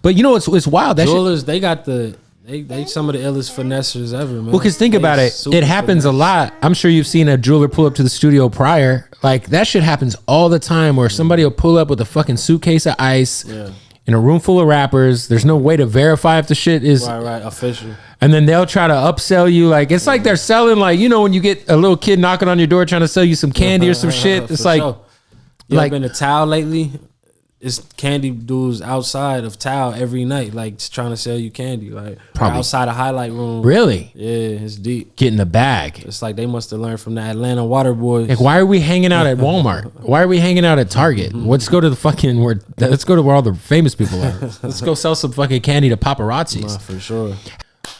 But it's wild. That jewelers, they got they some of the illest finessers ever, man. Well, because think about it. It happens a lot. I'm sure you've seen a jeweler pull up to the studio prior. Like, that shit happens all the time where somebody will pull up with a fucking suitcase of ice in a room full of rappers. There's no way to verify if the shit is right, official. And then they'll try to upsell you. Like, it's like they're selling, like, when you get a little kid knocking on your door trying to sell you some candy or some shit. It's like, you ever been to Tao lately? It's candy dudes outside of Tao every night, like trying to sell you candy, like outside a highlight room. Really? Yeah, it's deep. Get in the bag. It's like they must have learned from the Atlanta water boys. Like, why are we hanging out at Walmart? Why are we hanging out at Target? Let's go to the fucking let's go to where all the famous people are. Let's go sell some fucking candy to paparazzis. Nah, for sure.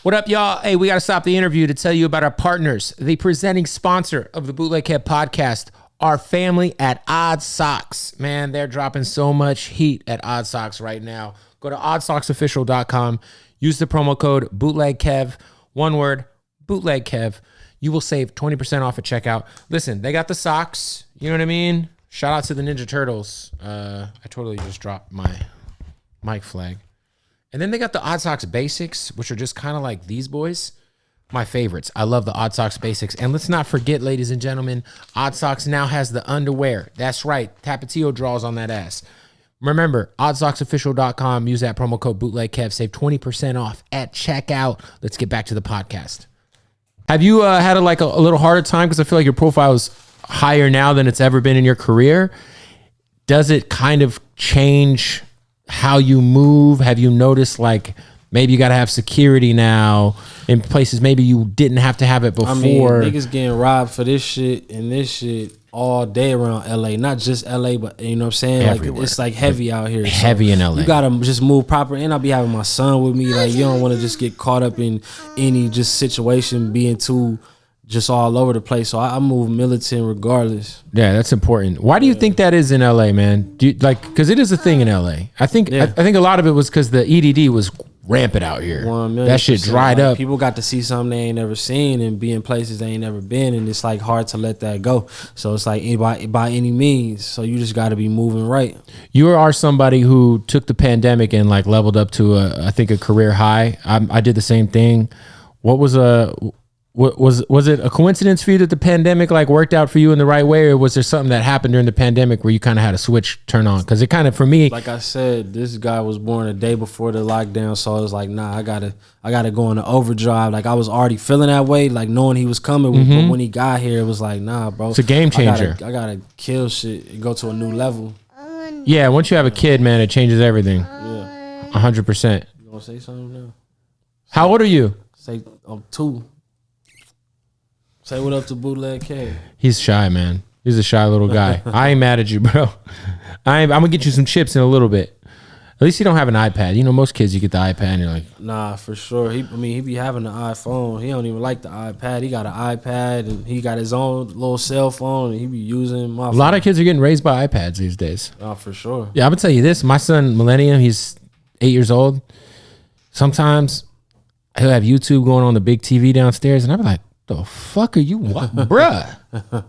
What up, y'all? Hey, we got to stop the interview to tell you about our partners, the presenting sponsor of the Bootleg podcast, our family at Odd Socks. Man, they're dropping so much heat at Odd Socks right now. Go to oddsocksofficial.com. Use the promo code BootlegKev. One word, BootlegKev. You will save 20% off at checkout. Listen, they got the socks. You know what I mean? Shout out to the Ninja Turtles. I totally just dropped my mic flag. And then they got the Odd Socks Basics, which are just kind of like these boys. My favorites. I love the Odd Socks Basics. And let's not forget, ladies and gentlemen, Odd Socks now has the underwear. That's right. Tapatio draws on that ass. Remember, oddsocksofficial.com. Use that promo code BootlegKev. Save 20% off at checkout. Let's get back to the podcast. Have you had a little harder time? Because I feel like your profile is higher now than it's ever been in your career. Does it kind of change how you move? Have you noticed maybe you got to have security now in places maybe you didn't have to have it before? I mean, niggas getting robbed for this shit and this shit all day around LA. Not just LA, but you know what I'm saying? Everywhere. It's heavy out here. Heavy in LA. You gotta just move proper. And I'll be having my son with me. You don't want to just get caught up in any just situation being too just all over the place. So I move militant regardless. Yeah, that's important. Why do you think that is in LA, man? Do you, because it is a thing in LA. I think I think a lot of it was because the EDD was rampant out here. That shit dried up. People got to see something they ain't never seen and be in places they ain't never been, and it's hard to let that go. So it's by any means. So you just got to be moving right. You are somebody who took the pandemic and leveled up to I think a career high. I did the same thing. What was was it a coincidence for you that the pandemic worked out for you in the right way, or was there something that happened during the pandemic where you kind of had a switch turn on? Because it kind of, for me, like I said, this guy was born a day before the lockdown, so it was nah, I gotta go into overdrive. I was already feeling that way, knowing he was coming, but when he got here, it was nah, bro, it's a game changer. I gotta kill shit and go to a new level. Yeah, once you have a kid, man, it changes everything. Yeah, 100%. You gonna say something now? How old are you? Say 2. Say what up to Bootleg K. He's shy, man. He's a shy little guy. I ain't mad at you, bro. I'm gonna get you some chips in a little bit. At least you don't have an iPad. You know, most kids, you get the iPad and you're nah, for sure. He be having the iPhone. He don't even like the iPad. He got an iPad and he got his own little cell phone and he be using my phone. A lot of kids are getting raised by iPads these days. Oh, for sure. Yeah, I'm gonna tell you this. My son, Millennium, he's 8 years old. Sometimes he'll have YouTube going on the big TV downstairs and I'll be like, the fuck are you bruh?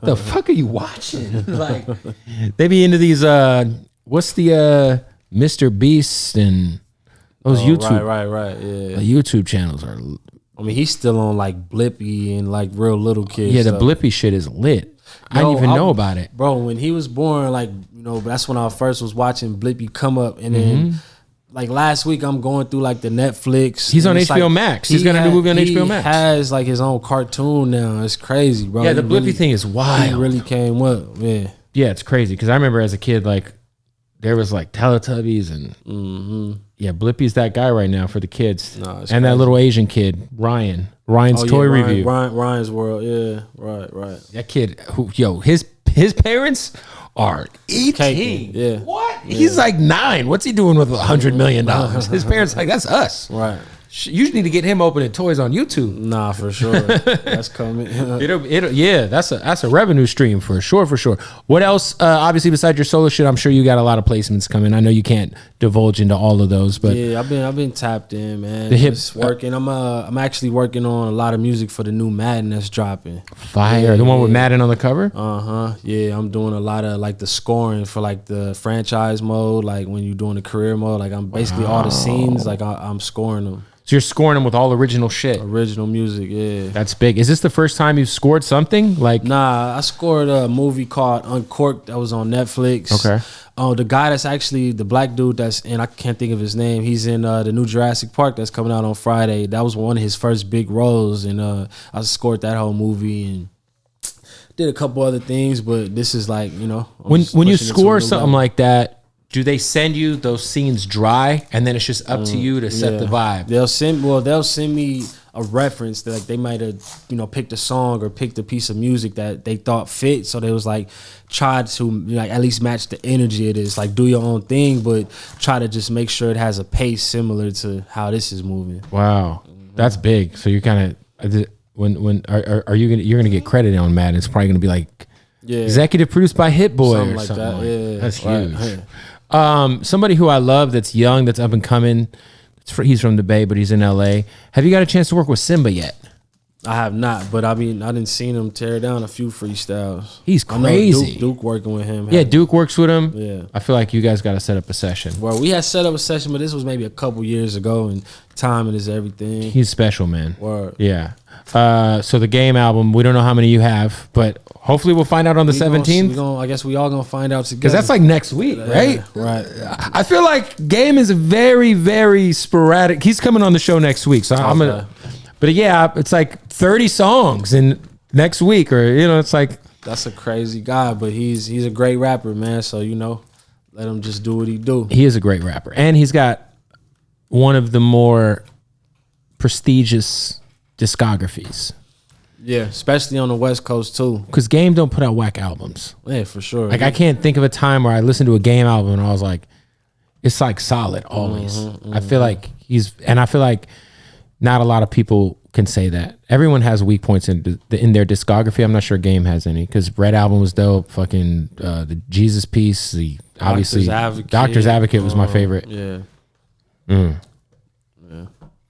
The fuck are you watching? They be into these what's the Mr. Beast and those YouTube right yeah. The YouTube channels are, I mean, he's still on Blippy and real little kids. Yeah, the Blippy shit is lit. I didn't even know about it. Bro, when he was born, that's when I first was watching Blippy come up, and then last week I'm going through the Netflix. He's on HBO Max. He's got a new movie on HBO Max. He has his own cartoon now. It's crazy, bro. Yeah, the Blippy thing is wild. He really came up, man. Yeah, it's crazy because I remember as a kid, there was Teletubbies and yeah, Blippy's that guy right now for the kids. No, and crazy. That little Asian kid, Ryan's toy review. Ryan's World, yeah, right. That kid, his parents are E.T. Yeah. What? Yeah. He's 9. What's he doing with $100 million? His parents that's us. Right. You just need to get him opening toys on YouTube. Nah, for sure. That's coming. Yeah, that's a revenue stream for sure. What else? Obviously, besides your solo shit, I'm sure you got a lot of placements coming. I know you can't divulge into all of those, but yeah, I've been tapped in, man. Just working. I'm actually working on a lot of music for the new Madden that's dropping. Fire, the one with Madden on the cover. Yeah, I'm doing a lot of the scoring for the franchise mode, when you're doing the career mode. I'm basically all the scenes, I'm scoring them. So you're scoring them with all original shit. Original music, yeah. That's big. Is this the first time you've scored something? Nah, I scored a movie called Uncorked that was on Netflix. Okay. The guy that's actually the black dude and I can't think of his name. He's in the new Jurassic Park that's coming out on Friday. That was one of his first big roles, and I scored that whole movie and did a couple other things. But this is when you score something like that. Do they send you those scenes dry, and then it's just up to you to set the vibe? They'll send me a reference that they might have picked a song or picked a piece of music that they thought fit. So they was try to at least match the energy of this. Do your own thing, but try to just make sure it has a pace similar to how this is moving. Wow. That's big. So you're kind of when are you gonna you're gonna get credit on Madden? It's probably gonna be like executive produced by Hit Boy something or like something. that. That's Right. huge. Somebody who I love that's young, that's up and coming. He's from the Bay, but he's in LA. Have you got a chance to work with Simba yet? I have not, but I mean, I didn't seen him tear down a few freestyles. He's crazy. Duke working with him. Yeah, Duke works with him. Yeah. I feel like you guys got to set up a session. Well, we had set up a session, but this was maybe a couple years ago, and timing is everything. He's special, man. Word. Yeah. So the Game album, we don't know how many you have, but hopefully we'll find out on the 17th. I guess we all gonna find out together. Because that's like next week, right? Right. I feel like Game is very, very sporadic. He's coming on the show next week, so I'm gonna. But yeah, it's like 30 songs in next week, or it's like that's a crazy guy, but he's a great rapper, man. So let him just do what he do. He is a great rapper, and he's got one of the more prestigious discographies. Yeah, especially on the West Coast too. Because Game don't put out whack albums. Yeah, for sure. Like I can't think of a time where I listened to a Game album and I was like, it's like solid always. I feel like I feel like not a lot of people can say that. Everyone has weak points in their discography. I'm not sure Game has any because Red Album was dope. Fucking the Jesus piece. Obviously Doctor's Advocate was my favorite. Yeah. I'm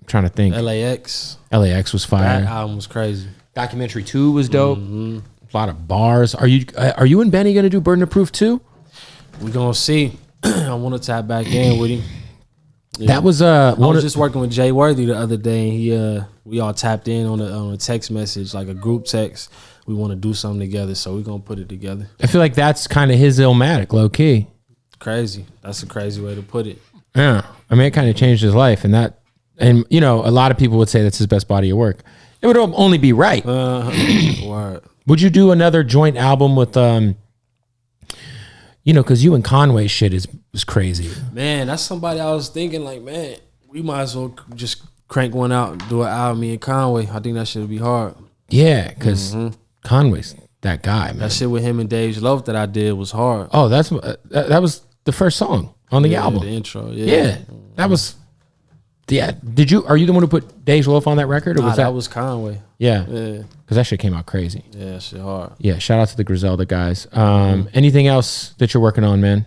trying to think. LAX was fire. That album was crazy. Documentary 2 was dope. A lot of bars. Are you and Benny gonna do Burden of Proof 2? We gonna see. I want to tap back in with him. Yeah. That was I was just working with Jay Worthy the other day, and we all tapped in on a text message, like a group text. We want to do something together, so we're gonna put it together. I feel like that's kind of his Illmatic, low key. Crazy. That's a crazy way to put it. Yeah, I mean, it kind of changed his life, and a lot of people would say that's his best body of work. It would only be right. Word. Would you do another joint album with because you and Conway shit is crazy. Man, that's somebody I was thinking like, man, we might as well just crank one out and do an album, me and Conway. I think that shit would be hard. Yeah, because Conway's that guy, man. That shit with him and Dave's Love that I did was hard. Oh, that was the first song on the album. The intro, yeah. That was. Yeah. Are you the one who put Dave's Loaf on that record? Or was that was Conway. Yeah. Because that shit came out crazy. Yeah, that shit hard. Yeah. Shout out to the Griselda guys. Anything else that you're working on, man?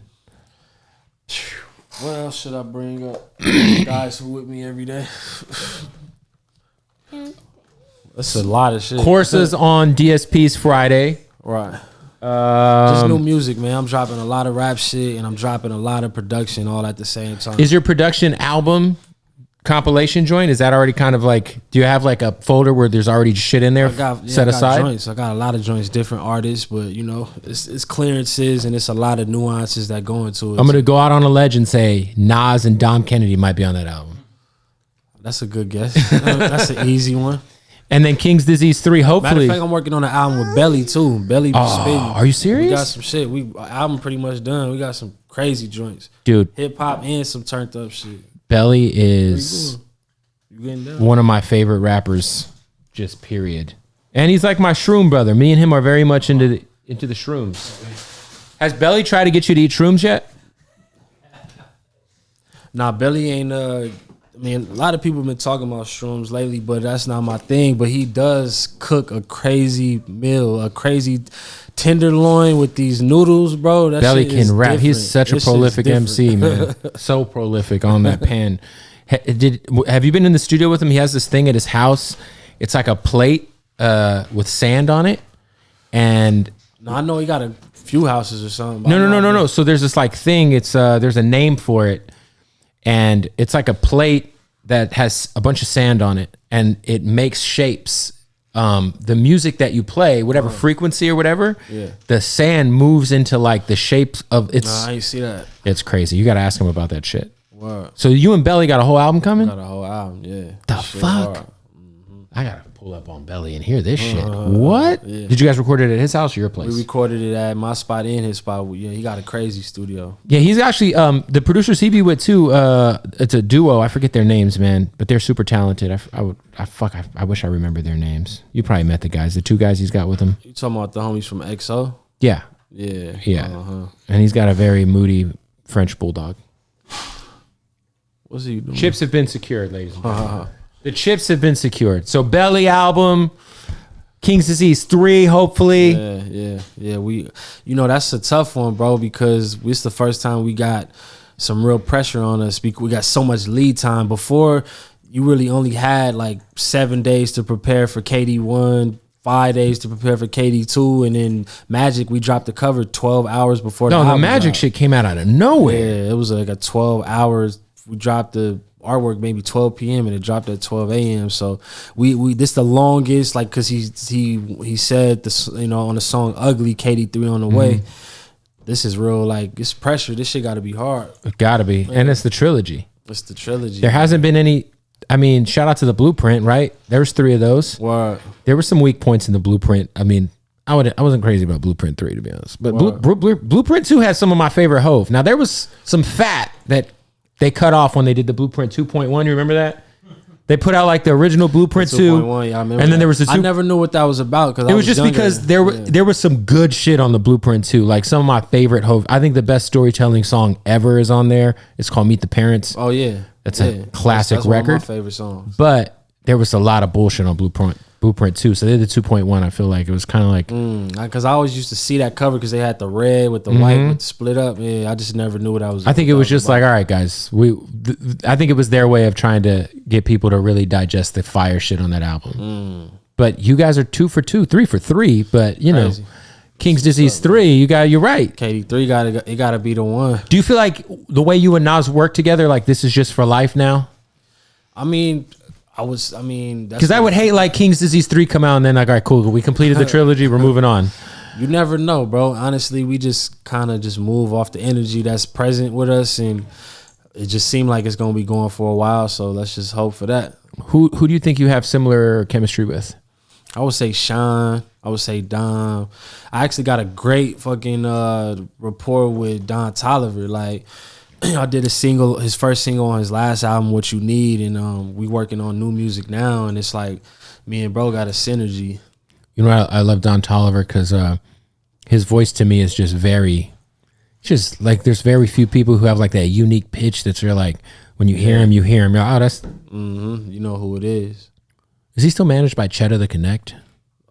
What else should I bring up? Guys who with me every day. That's a lot of shit. Courses on DSP's Friday. Right. Just new music, man. I'm dropping a lot of rap shit and I'm dropping a lot of production all at the same time. Is your production album compilation joint? Is that already kind of like? Do you have like a folder where there's already shit in there set aside? Joints. I got a lot of joints, different artists, but it's clearances and it's a lot of nuances that go into it. I'm gonna go out on a ledge and say Nas and Dom Kennedy might be on that album. That's a good guess. That's an easy one. And then King's Disease 3, hopefully. Matter of fact, I'm working on an album with Belly too. Belly be spitting. Are you serious? We got some shit. Album pretty much done. We got some crazy joints. Dude. Hip hop and some turned up shit. Belly is you getting down? One of my favorite rappers, just period. And he's like my shroom brother. Me and him are very much into the shrooms. Has Belly tried to get you to eat shrooms yet? Nah, Belly ain't I mean, a lot of people have been talking about shrooms lately, but that's not my thing. But he does cook a crazy meal, a crazy tenderloin with these noodles, bro. That Belly shit can is rap. different. He's such a prolific MC, man. So prolific on that pen. Have you been in the studio with him? He has this thing at his house. It's like a plate with sand on it. And no, I know he got a few houses or something. No. So there's this like thing. It's there's a name for it. And it's like a plate that has a bunch of sand on it, and it makes shapes. The music that you play, whatever frequency or whatever, the sand moves into like the shapes of its. Nah, I ain't see that. It's crazy. You got to ask him about that shit. Wow. So you and Belly got a whole album coming? Got a whole album, yeah. The fuck? I gotta pull up on Belly and hear this shit. What? Yeah. Did you guys record it at his house or your place? We recorded it at my spot and his spot. Yeah, he got a crazy studio. Yeah, he's actually the producers he be with too. It's a duo. I forget their names, man, but they're super talented. I wish I remember their names. You probably met the guys, the two guys he's got with him. You talking about the homies from XO? Yeah. Yeah. And he's got a very moody French bulldog. What's he doing? Chips have been secured, ladies and gentlemen. The chips have been secured. So Belly album, King's Disease 3, hopefully. Yeah. We, that's a tough one, bro, because it's the first time we got some real pressure on us. We got so much lead time. Before, you really only had like 7 days to prepare for KD1, 5 days to prepare for KD2, and then Magic, we dropped the cover 12 hours before the album Magic dropped. shit came out of nowhere. Yeah, it was like a 12 hours. We dropped the artwork maybe 12 p.m. and it dropped at 12 a.m. So we this the longest, like, cause he said this, on the song Ugly, KD3 on the way. This is real, like, it's pressure. This shit gotta be hard. It gotta be. And it's the trilogy. It's the trilogy. There hasn't been any, I mean, shout out to the Blueprint, right? There was 3 of those. Word. There were some weak points in the Blueprint. I mean, I wasn't crazy about Blueprint 3, to be honest. But Blueprint 2 has some of my favorite Hove. Now, there was some fat that they cut off when they did the Blueprint 2.1. You remember that? They put out like the original Blueprint 2. 2.1, yeah, I remember. And then there was the 2. I never knew what that was about. Cause it was just because there was some good shit on the Blueprint 2. Like some of my favorite Hove. I think the best storytelling song ever is on there. It's called Meet the Parents. Oh, yeah. That's a classic that's record. One of my favorite songs. But there was a lot of bullshit on Blueprint 2. So they did the 2.1. I feel like it was kind of like, because I always used to see that cover because they had the red with the white with the split up. Yeah, I just never knew what I was. I think it was just like, all right, guys, I think it was their way of trying to get people to really digest the fire shit on that album. But you guys are 2 for 2, 3 for 3. But Crazy. King's Disease 3, you're right. KD3 gotta be the one. Do you feel like the way you and Nas work together, like this is just for life now? I mean, because I would hate like King's Disease 3 come out and then like, all right, cool, we completed the trilogy, we're moving on. You never know, bro. Honestly, we just kind of just move off the energy that's present with us, and it just seemed like it's gonna be going for a while. So let's just hope for that. Who do you think you have similar chemistry with? I would say Sean. I would say Dom. I actually got a great fucking rapport with Don Tolliver. Like, I did his first single on his last album, What You Need, and we working on new music now, and it's like me and bro got a synergy. I love Don Tolliver because his voice to me is just just like there's very few people who have like that unique pitch that's you're like when you hear him, you're like, oh, that's. You know who it is. Is he still managed by Cheddar the Connect?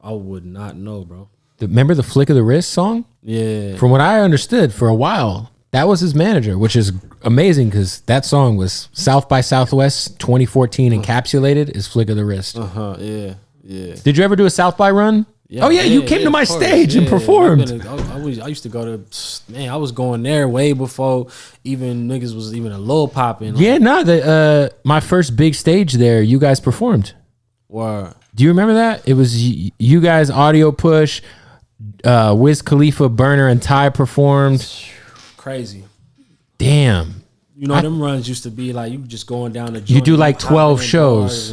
I would not know, bro. Remember the Flick of the Wrist song? Yeah. From what I understood, for a while, that was his manager, which is amazing because that song was South by Southwest 2014 encapsulated as Flick of the Wrist. Yeah. Did you ever do a South by run? Yeah, you came to my stage and performed. I used to go to, man, I was going there way before even niggas was even a little popping. My first big stage there, you guys performed. Wow. Do you remember that? It was you guys, Audio Push, Wiz Khalifa, Burner, and Ty performed. Crazy. Damn. Them runs used to be like you just going down the joint. You do like 12 shows.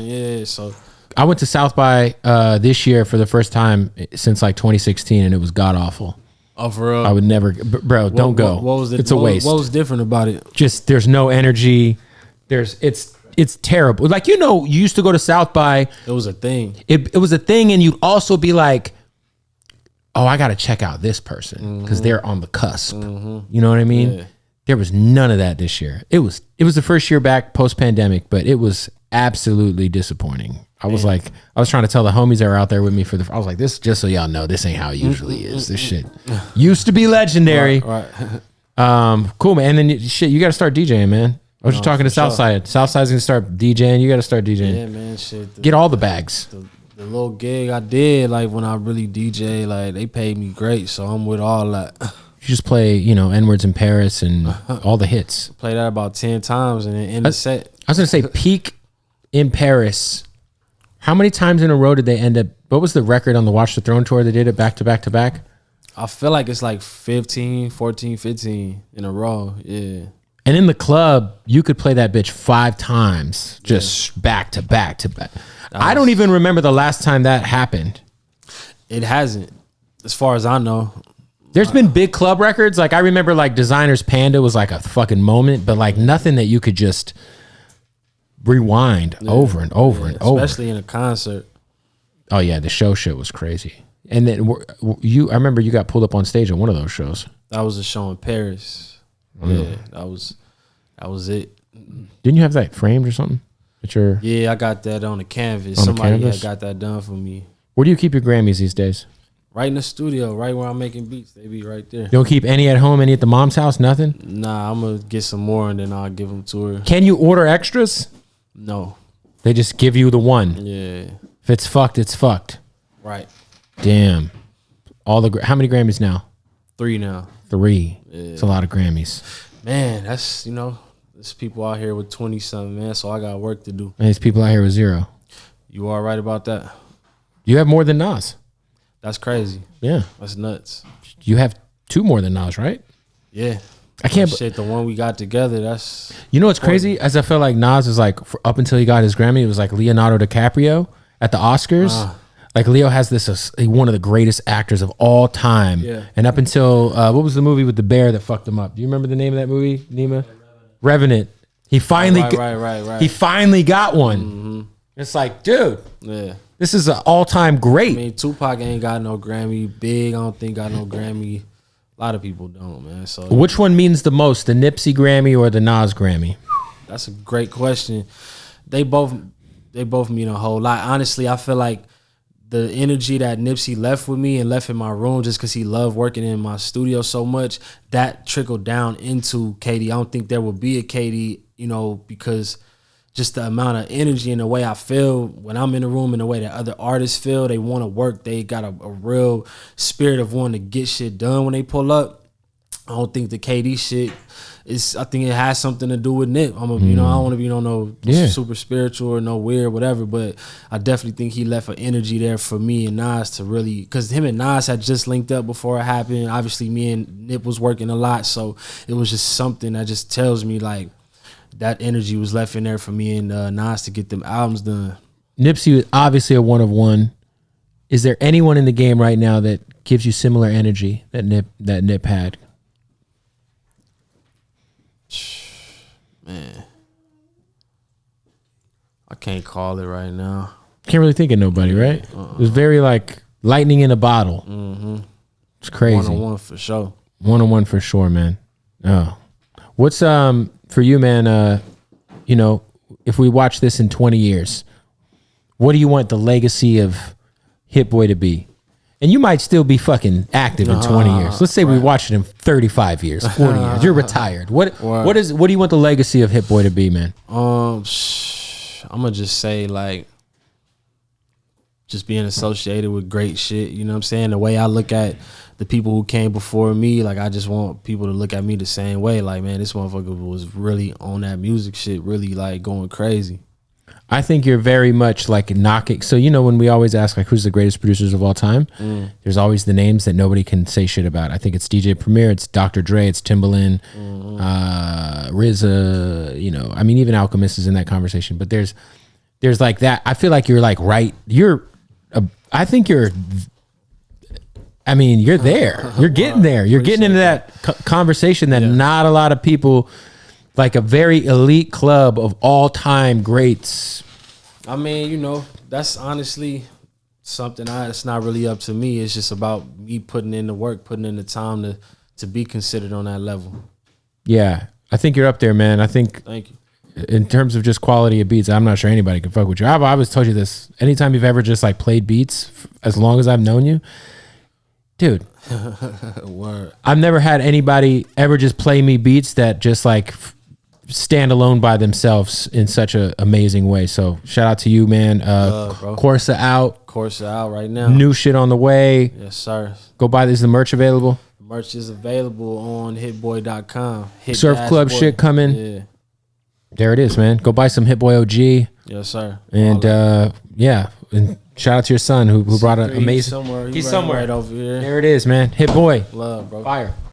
So I went to South by this year for the first time since like 2016, and it was god awful. Oh, for real? I would never, bro. Don't go. It's a waste. What was different about it? Just there's no energy. It's terrible. Like you used to go to South by. It was a thing. It was a thing, and you'd also be like, oh, I got to check out this person because they're on the cusp. You know what I mean? Yeah. There was none of that this year. It was the first year back post pandemic, but it was absolutely disappointing. I was trying to tell the homies that were out there with me I was like, this, just so y'all know, this ain't how it usually is. This shit used to be legendary. Right. Cool, man. And then you got to start DJing, man. I was just talking to Southside. Sure. Southside's gonna start DJing. You got to start DJing. Yeah, man. Shit. Get all the bags. The little gig I did, like when I really DJ, like they paid me great, so I'm with all that. You just play, N-Words in Paris and all the hits. Play that about 10 times and then end the set. I was gonna say Peak in Paris. How many times in a row did they end up? What was the record on the Watch the Throne tour? They did it back to back to back. I feel like it's like 15 in a row. Yeah. And in the club, you could play that bitch 5 times, just back to back to back. I don't even remember the last time that happened. It hasn't, as far as I know. There's been big club records. Like I remember like Designer's Panda was like a fucking moment, but like nothing that you could just rewind over and over and over. Especially in a concert. Oh yeah, the show shit was crazy. And then I remember you got pulled up on stage at one of those shows. That was a show in Paris. Yeah, that was it. Didn't you have that framed or something? Yeah, I got that on the canvas. On the Somebody canvas? had got that done for me. Where do you keep your Grammys these days? Right in the studio, right where I'm making beats. They be right there. You don't keep any at home, any at the mom's house, nothing? Nah, I'm gonna get some more and then I'll give them to her. Can you order extras? No. They just give you the one. Yeah. If it's fucked, it's fucked. Right. Damn. How many Grammys now? 3 now. 3. Yeah. It's a lot of Grammys. Man, that's, there's people out here with 20 something, man. So I got work to do. And there's people out here with 0. You are right about that. You have more than Nas. That's crazy. Yeah. That's nuts. You have 2 more than Nas, right? Yeah. I can't. Shit, the one we got together, that's. You know what's crazy? As I felt like Nas is like, up until he got his Grammy, it was like Leonardo DiCaprio at the Oscars. Like Leo has this, one of the greatest actors of all time. Yeah. And up until, what was the movie with the bear that fucked him up? Do you remember the name of that movie, Nima? Revenant. He finally, Right. He finally got one. Mm-hmm. It's like, dude, Yeah. this is an all-time great. I mean, Tupac ain't got no Grammy. Big, I don't think got no Grammy. A lot of people don't, man. So Which one means the most, the Nipsey Grammy or the Nas Grammy? that's a great question. They both mean a whole lot. Honestly, I feel like the energy that Nipsey left with me and left in my room just because he loved working in my studio so much, that trickled down into KD. I don't think there would be a KD, because just the amount of energy and the way I feel when I'm in the room and the way that other artists feel, they want to work. They got a real spirit of wanting to get shit done when they pull up. I don't think the KD shit I think it has something to do with Nip. I don't want to be no super spiritual or no weird, whatever, but I definitely think he left an energy there for me and Nas to really, because him and Nas had just linked up before it happened. Obviously, me and Nip was working a lot, so it was just something that just tells me like that energy was left in there for me and Nas to get them albums done. Nipsey was obviously a one of one. Is there anyone in the game right now that gives you similar energy that Nip had? Man, I can't call it right now. Can't really think of nobody, right? It was very like lightning in a bottle. Mm-hmm. It's crazy. 1-on-1 for sure. 1-on-1 for sure, man. Oh, what's for you, man? If we watch this in 20 years, what do you want the legacy of Hit Boy to be? And you might still be fucking active in 20 years. Let's say we watch it in 35 years, 40 years. You're retired. What do you want the legacy of Hit Boy to be, man? I'm gonna just say like just being associated with great shit. You know what I'm saying? The way I look at the people who came before me, like I just want people to look at me the same way. Like, man, this motherfucker was really on that music shit, really like going crazy. I think you're very much like knocking. So, when we always ask like who's the greatest producers of all time, there's always the names that nobody can say shit about. I think it's DJ Premier, it's Dr. Dre, it's Timbaland, RZA, even Alchemist is in that conversation, but there's like that. I feel like you're like, right. You're there, you're getting there. You're getting into that conversation that not a lot of people, like a very elite club of all-time greats. That's honestly something it's not really up to me. It's just about me putting in the work, putting in the time to be considered on that level. Yeah, I think you're up there, man. I think. Thank you. In terms of just quality of beats, I'm not sure anybody can fuck with you. I've always told you this. Anytime you've ever just like played beats, as long as I've known you, dude. Word. I've never had anybody ever just play me beats that just like stand alone by themselves in such an amazing way. So shout out to you, man. Corsa out right now. New shit on the way. Yes, sir. Go buy this. The merch available. The merch is available on hitboy.com. Surf Club shit coming. Yeah. There it is, man. Go buy some Hit Boy OG. Yes, sir. And and shout out to your son who brought an amazing. He's somewhere right over here. There it is, man. Hit Boy. Love, bro. Fire.